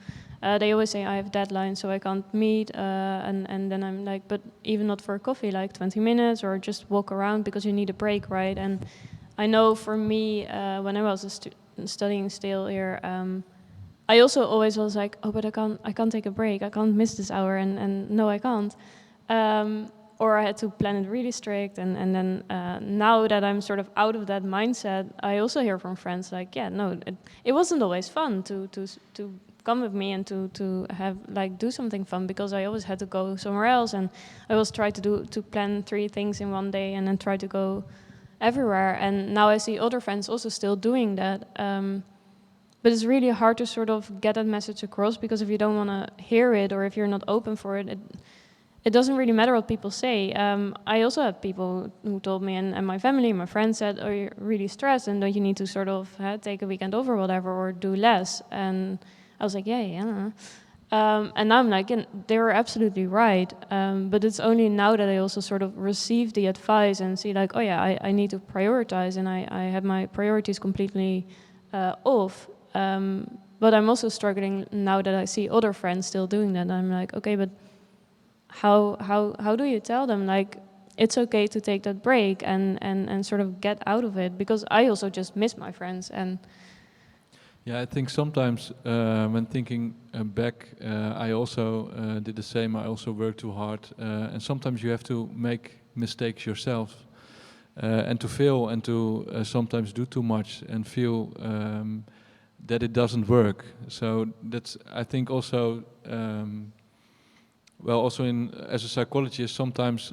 [SPEAKER 3] they always say I have deadlines so I can't meet, and then I'm like, but even not for a coffee, like 20 minutes or just walk around because you need a break, right? And I know for me, when I was studying still here, I also always was like, oh, but I can't take a break, I can't miss this hour, and no, I can't. Or I had to plan it really strict, and then now that I'm sort of out of that mindset, I also hear from friends like, yeah, no, it wasn't always fun to come with me and to have like do something fun, because I always had to go somewhere else, and I always tried to plan 3 things in one day and then try to go everywhere. And now I see other friends also still doing that. But it's really hard to sort of get that message across, because if you don't want to hear it or if you're not open for it, it doesn't really matter what people say. I also had people who told me, and my family, my friends said, oh, you're really stressed and don't you need to sort of take a weekend off or whatever, or do less. And I was like, yeah. And now I'm like, they were absolutely right. But it's only now that I also sort of receive the advice and see like, oh yeah, I need to prioritize, and I have my priorities completely off. But I'm also struggling now that I see other friends still doing that. I'm like, okay, but how do you tell them like it's okay to take that break and sort of get out of it? Because I also just miss my friends. And
[SPEAKER 6] yeah, I think sometimes when thinking back, I also did the same. I also worked too hard, and sometimes you have to make mistakes yourself, and to fail, and to sometimes do too much and feel that it doesn't work. So that's, I think, also well, also as a psychologist, sometimes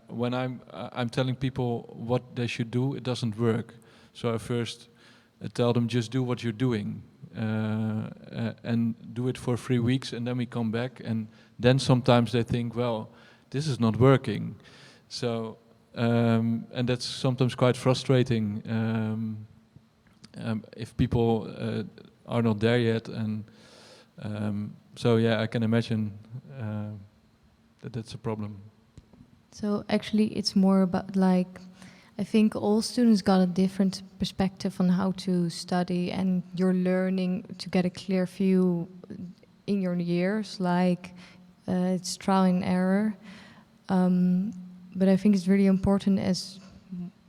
[SPEAKER 6] when I'm telling people what they should do, it doesn't work. So I first tell them, just do what you're doing, and do it for 3 weeks, and then we come back, and then sometimes they think, well, this is not working. So and that's sometimes quite frustrating if people are not there yet. And so yeah, I can imagine that's a problem.
[SPEAKER 8] So actually it's more about like, I think all students got a different perspective on how to study, and you're learning to get a clear view in your years, like it's trial and error. But I think it's really important, as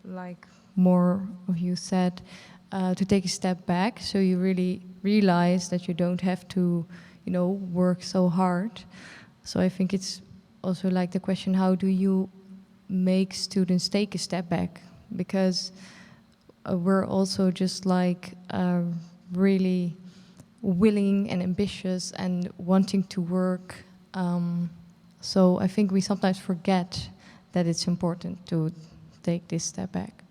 [SPEAKER 8] like more of you said, to take a step back, so you really realize that you don't have to, work so hard. So I think it's also like the question, how do you make students take a step back? Because we're also just like really willing and ambitious and wanting to work. So I think we sometimes forget that it's important to take this step back.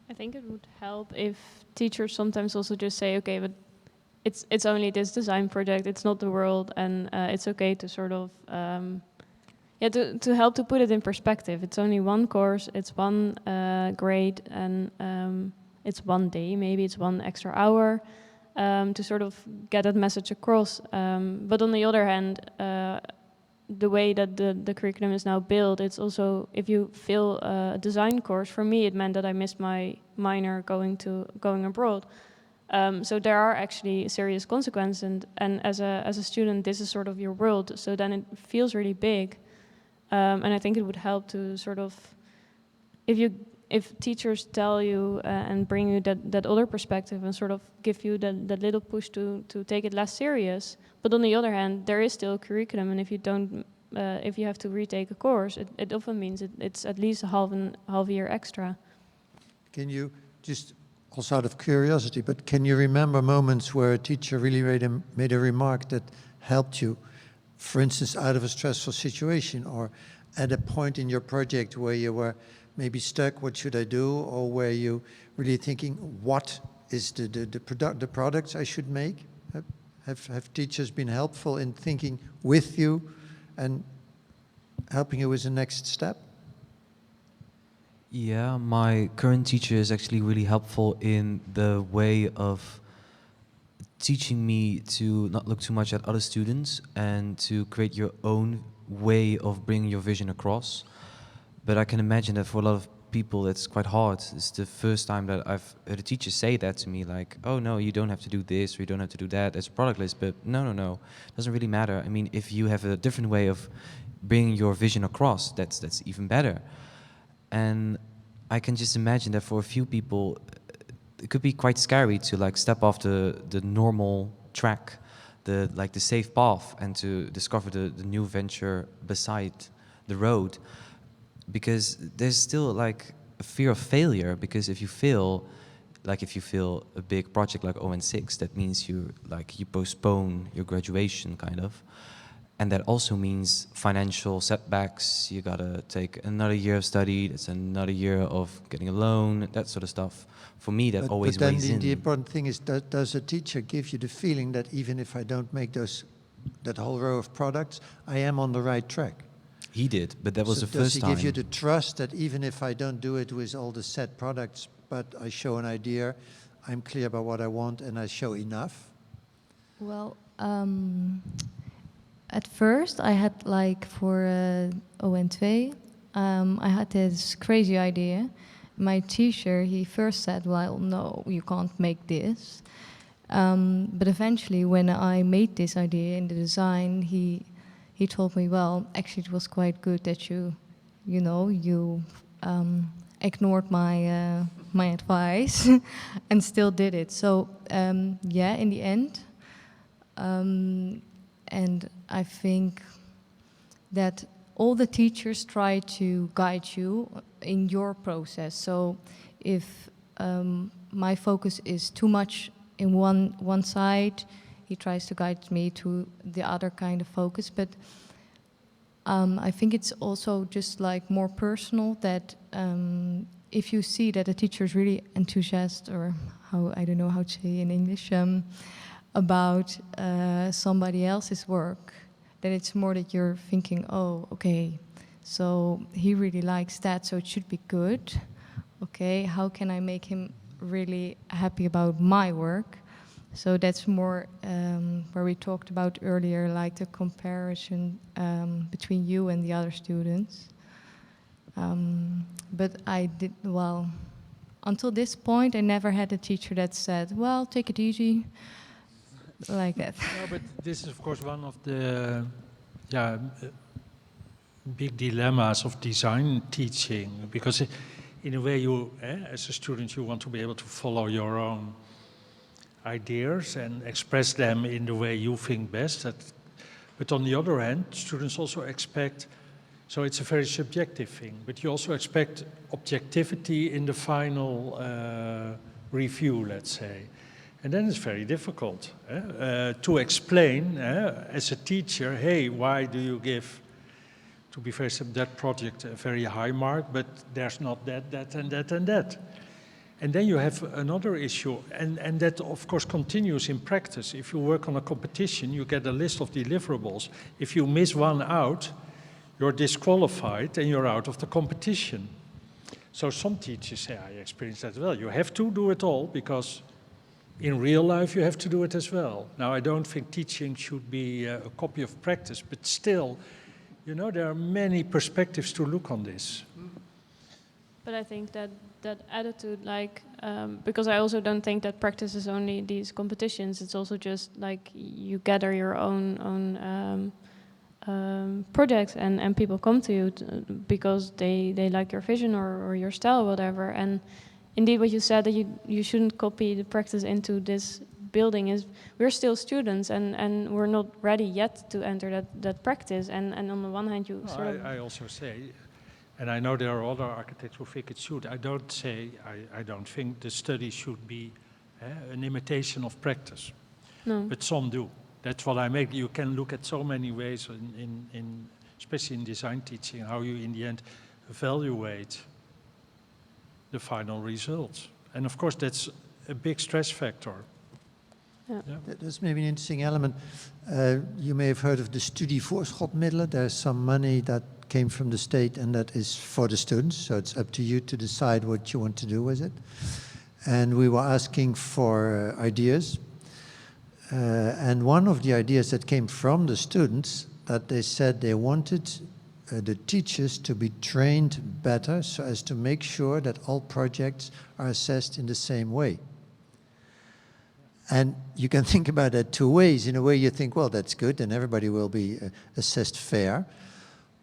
[SPEAKER 3] I think it would help if teachers sometimes also just say, okay, but it's only this design project, it's not the world, and it's okay to sort of to help to put it in perspective. It's only one course, it's one grade, and it's one day, maybe it's 1 extra hour, to sort of get that message across. But on the other hand, the way that the curriculum is now built, it's also, if you fail a design course, for me it meant that I missed my minor going abroad. So there are actually serious consequences, and as a student, this is sort of your world. So then it feels really big, and I think it would help to sort of, if teachers tell you and bring you that other perspective and sort of give you that little push to take it less serious. But on the other hand, there is still a curriculum, and if you don't, if you have to retake a course, it often means it's at least a half year extra.
[SPEAKER 4] Can you just also out of curiosity, but can you remember moments where a teacher really made a remark that helped you, for instance, out of a stressful situation, or at a point in your project where you were maybe stuck, what should I do, or where you really thinking, what is the products I should make? Have teachers been helpful in thinking with you and helping you with the next step?
[SPEAKER 7] Yeah, my current teacher is actually really helpful in the way of teaching me to not look too much at other students and to create your own way of bringing your vision across. But I can imagine that for a lot of people that's quite hard. It's the first time that I've heard a teacher say that to me, like, oh no, you don't have to do this or you don't have to do that as a product list. But no, it doesn't really matter. I mean, if you have a different way of bringing your vision across, that's even better. And I can just imagine that for a few people, it could be quite scary to like step off the normal track, the safe path, and to discover the new venture beside the road, because there's still like a fear of failure. Because if you fail a big project like ON6, that means you postpone your graduation kind of. And that also means financial setbacks. You gotta take another year of study. That's another year of getting a loan, that sort of stuff. For me, that always weighs in.
[SPEAKER 4] But then the important thing is, does a teacher give you the feeling that even if I don't make that whole row of products, I am on the right track?
[SPEAKER 7] He did, but that was the first time.
[SPEAKER 4] Does he give you the trust that even if I don't do it with all the set products, but I show an idea, I'm clear about what I want and I show enough?
[SPEAKER 8] Well, at first I had for ON2, I had this crazy idea. My teacher, he first said, well, no, you can't make this. But eventually when I made this idea in the design, he told me, well, actually it was quite good that you ignored my advice and still did it. So yeah, in the end, and I think that all the teachers try to guide you in your process. So if my focus is too much in one side, he tries to guide me to the other kind of focus. But I think it's also just more personal that if you see that a teacher is really enthusiastic, or I don't know how to say in English, about somebody else's work, then it's more that you're thinking, oh, okay, so he really likes that, so it should be good. Okay, how can I make him really happy about my work? So that's more where we talked about earlier, like the comparison between you and the other students. But I did, well, until this point, I never had a teacher that said, well, take it easy, like that.
[SPEAKER 5] No, but this is, of course, one of the big dilemmas of design teaching, because in a way, you, as a student, you want to be able to follow your own ideas and express them in the way you think best. But on the other hand, students also expect, so it's a very subjective thing, but you also expect objectivity in the final review, let's say. And then it's very difficult to explain as a teacher, hey, why do you give, to be fair, that project a very high mark, but there's not that, and that, and that. And then you have another issue, and that of course continues in practice. If you work on a competition, you get a list of deliverables. If you miss one out, you're disqualified and you're out of the competition. So some teachers say, I experienced that as well. You have to do it all because in real life you have to do it as well. Now I don't think teaching should be a copy of practice, but still, you know, there are many perspectives to look on this.
[SPEAKER 3] But I think that attitude, because I also don't think that practice is only these competitions. It's also just like you gather your own projects, and people come to you because they like your vision or your style or whatever. And indeed, what you said, that you shouldn't copy the practice into this building, is we're still students and we're not ready yet to enter that practice. And on the one hand, you
[SPEAKER 5] I also say, And I know there are other architects who think it should. I don't think the study should be an imitation of practice.
[SPEAKER 3] No.
[SPEAKER 5] But some do. That's what I make. You can look at so many ways, especially in design teaching, how you in the end evaluate the final results. And of course, that's a big stress factor.
[SPEAKER 3] Yeah.
[SPEAKER 4] That's maybe an interesting element. You may have heard of the studievoorschotmiddelen. There's some money that came from the state and that is for the students. So it's up to you to decide what you want to do with it. And we were asking for ideas. And one of the ideas that came from the students, that they said they wanted the teachers to be trained better so as to make sure that all projects are assessed in the same way. And you can think about that two ways. In a way you think, well, that's good and everybody will be assessed fair.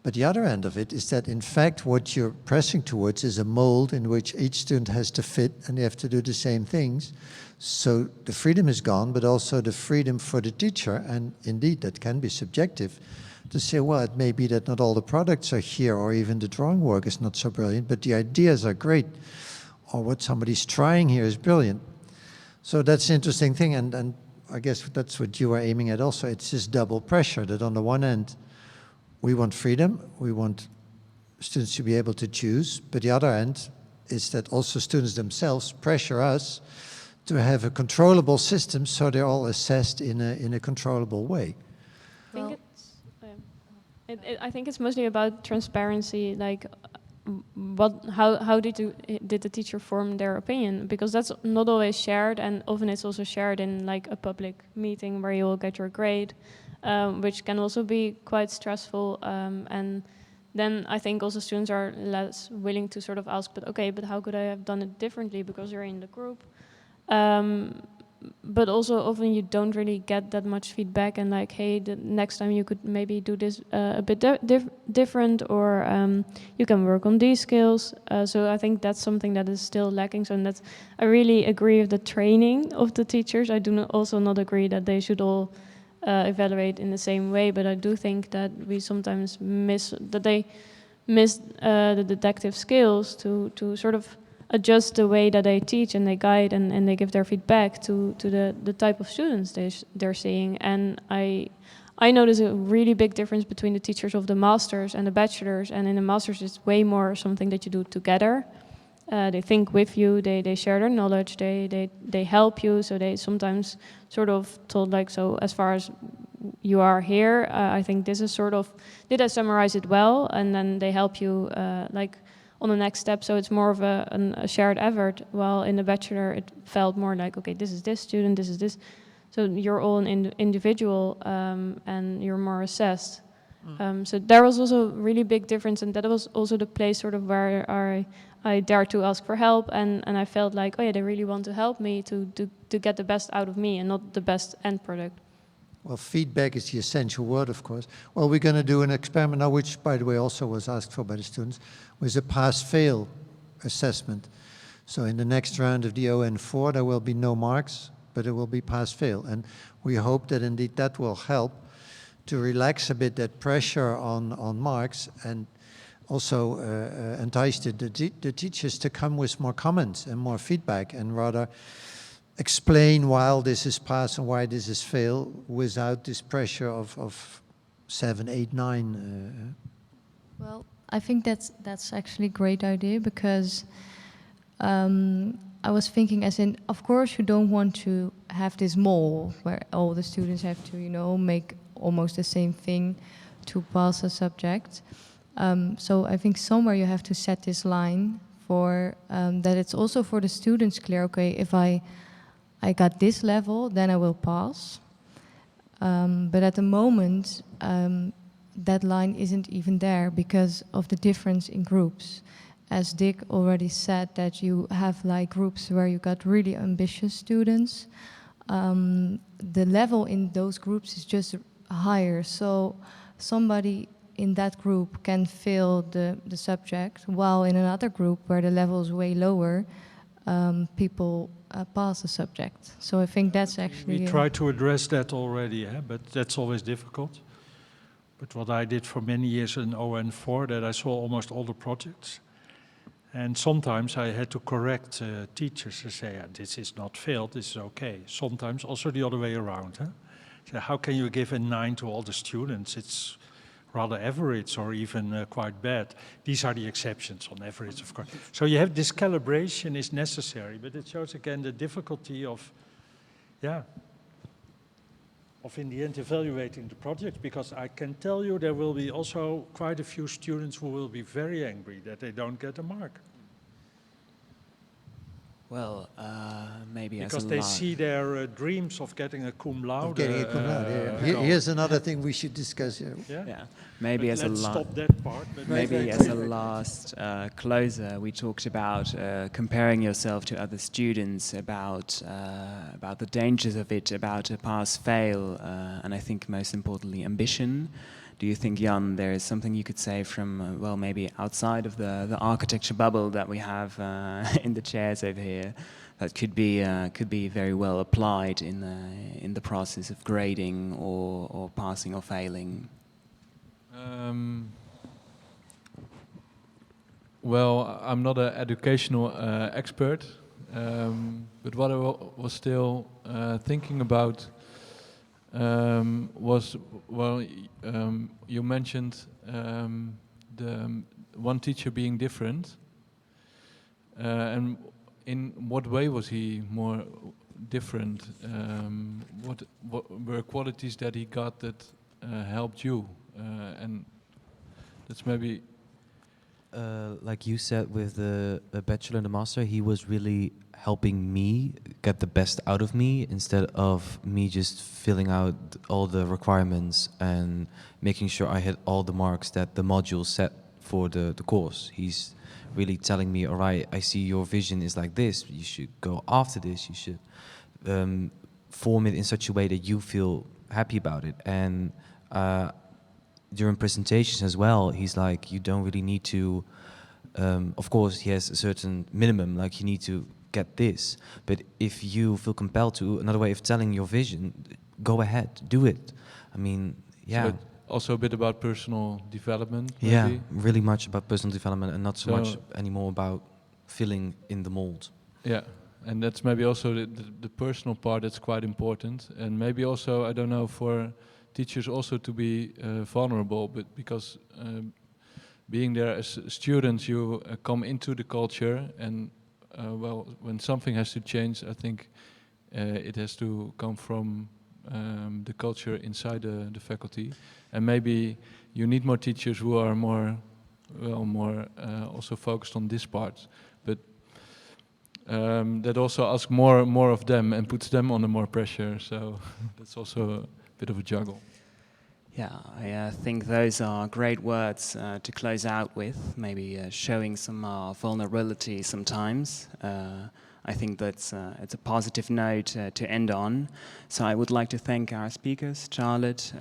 [SPEAKER 4] But the other end of it is that in fact what you're pressing towards is a mold in which each student has to fit and they have to do the same things. So the freedom is gone, but also the freedom for the teacher, and indeed that can be subjective, to say, well, it may be that not all the products are here or even the drawing work is not so brilliant, but the ideas are great, or what somebody's trying here is brilliant. So that's an interesting thing, and I guess that's what you are aiming at also. It's this double pressure that on the one end, we want freedom, we want students to be able to choose, but the other end is that also students themselves pressure us to have a controllable system so they're all assessed in a controllable way.
[SPEAKER 3] Well, I think it's mostly about transparency, like how did the teacher form their opinion? Because that's not always shared, and often it's also shared in like a public meeting where you will get your grade, which can also be quite stressful. And then I think also students are less willing to sort of ask, but how could I have done it differently because you're in the group? But also often you don't really get that much feedback and like, hey, the next time you could maybe do this a bit different, or you can work on these skills. So I think that's something that is still lacking. So that's, I really agree with the training of the teachers. I do also not agree that they should all evaluate in the same way, but I do think that we sometimes miss the detective skills to sort of adjust the way that they teach and they guide and they give their feedback to the type of students they're seeing. And I notice a really big difference between the teachers of the masters and the bachelors. And in the masters, it's way more something that you do together. They think with you, they share their knowledge, they help you. So they sometimes sort of told like, so as far as you are here, I think this is sort of, did I summarize it well? And then they help you like on the next step. So it's more of a shared effort. While in the bachelor, it felt more like, okay, this is this student, this is this. So you're all an individual and you're more assessed. So there was also a really big difference, and that was also the place sort of where I dared to ask for help, and I felt like, oh yeah, they really want to help me to get the best out of me and not the best end product.
[SPEAKER 4] Well, feedback is the essential word, of course. Well, we're going to do an experiment now, which, by the way, also was asked for by the students, with a pass-fail assessment. So in the next round of the ON4, there will be no marks, but it will be pass-fail. And we hope that indeed that will help to relax a bit that pressure on marks, and also entice the teachers to come with more comments and more feedback, and rather explain why this is pass and why this is fail without this pressure of 7, 8, 9.
[SPEAKER 8] Well, I think that's actually a great idea, because I was thinking, as in, of course you don't want to have this mold where all the students have to, make almost the same thing to pass a subject. So I think somewhere you have to set this line for that it's also for the students clear, okay, if I got this level, then I will pass. But at the moment, that line isn't even there because of the difference in groups. As Dick already said, that you have like groups where you got really ambitious students. The level in those groups is just higher. So somebody in that group can fail the subject, while in another group where the level is way lower, people pass the subject. So I think that's actually...
[SPEAKER 5] We try to address that already, but that's always difficult. But what I did for many years in ON4, that I saw almost all the projects. And sometimes I had to correct teachers and say, this is not failed, this is okay. Sometimes also the other way around. Huh? So how can you give a 9 to all the students? It's rather average or even quite bad. These are the exceptions on average, of course. So you have this calibration is necessary, but it shows again the difficulty of in the end evaluating the project, because I can tell you there will be also quite a few students who will be very angry that they don't get a mark.
[SPEAKER 2] Well, maybe
[SPEAKER 5] because they see their dreams of getting a cum laude.
[SPEAKER 4] Here's another thing we should discuss here.
[SPEAKER 2] Yeah. Maybe
[SPEAKER 5] but
[SPEAKER 2] as
[SPEAKER 5] let's
[SPEAKER 2] a
[SPEAKER 5] stop that part.
[SPEAKER 2] Maybe as a last closer, we talked about comparing yourself to other students, about the dangers of it, about a pass-fail, and I think most importantly, ambition. Do you think, Jan, there is something you could say from, well, maybe outside of the architecture bubble that we have in the chairs over here, that could be very well applied in the process of grading or passing or failing?
[SPEAKER 6] Well, I'm not an educational expert, but what I was still thinking about was, well, you mentioned the one teacher being different, and in what way was he more different? What were qualities that he got that helped you? And that's maybe...
[SPEAKER 7] like you said with the bachelor and the master, he was really helping me get the best out of me instead of me just filling out all the requirements and making sure I hit all the marks that the module set for the course. He's really telling me, all right, I see your vision is like this, you should go after this, you should form it in such a way that you feel happy about it. And during presentations as well, he's like, you don't really need to, of course he has a certain minimum, like you need to get this, but if you feel compelled to, another way of telling your vision, go ahead, do it. I mean, yeah.
[SPEAKER 6] So also a bit about personal development, maybe?
[SPEAKER 7] Yeah, really much about personal development and not so much anymore about filling in the mold.
[SPEAKER 6] Yeah, and that's maybe also the personal part that's quite important, and maybe also, I don't know, for teachers also to be vulnerable, but because being there as students, you come into the culture, and well, when something has to change, I think it has to come from the culture inside the faculty, and maybe you need more teachers who are more, well, more also focused on this part, but that also asks more of them and puts them under more pressure. So that's also a bit of a juggle.
[SPEAKER 2] Yeah, I think those are great words to close out with, maybe showing some vulnerability sometimes. I think that's it's a positive note to end on. So I would like to thank our speakers, Charlotte,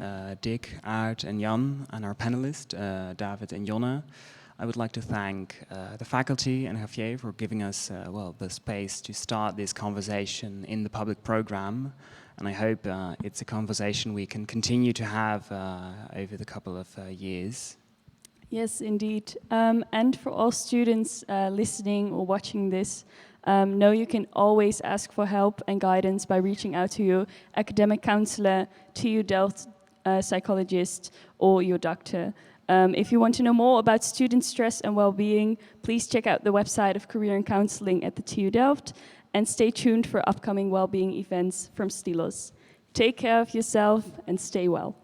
[SPEAKER 2] Dick, Aart and Jan, and our panelists, David and Jonna. I would like to thank the faculty and Javier for giving us well, the space to start this conversation in the public program. And I hope it's a conversation we can continue to have over the couple of years.
[SPEAKER 1] Yes, indeed. And for all students listening or watching this, know you can always ask for help and guidance by reaching out to your academic counselor, TU Delft psychologist, or your doctor. If you want to know more about student stress and well-being, please check out the website of Career and Counseling at the TU Delft, and stay tuned for upcoming well-being events from Stylos. Take care of yourself and stay well.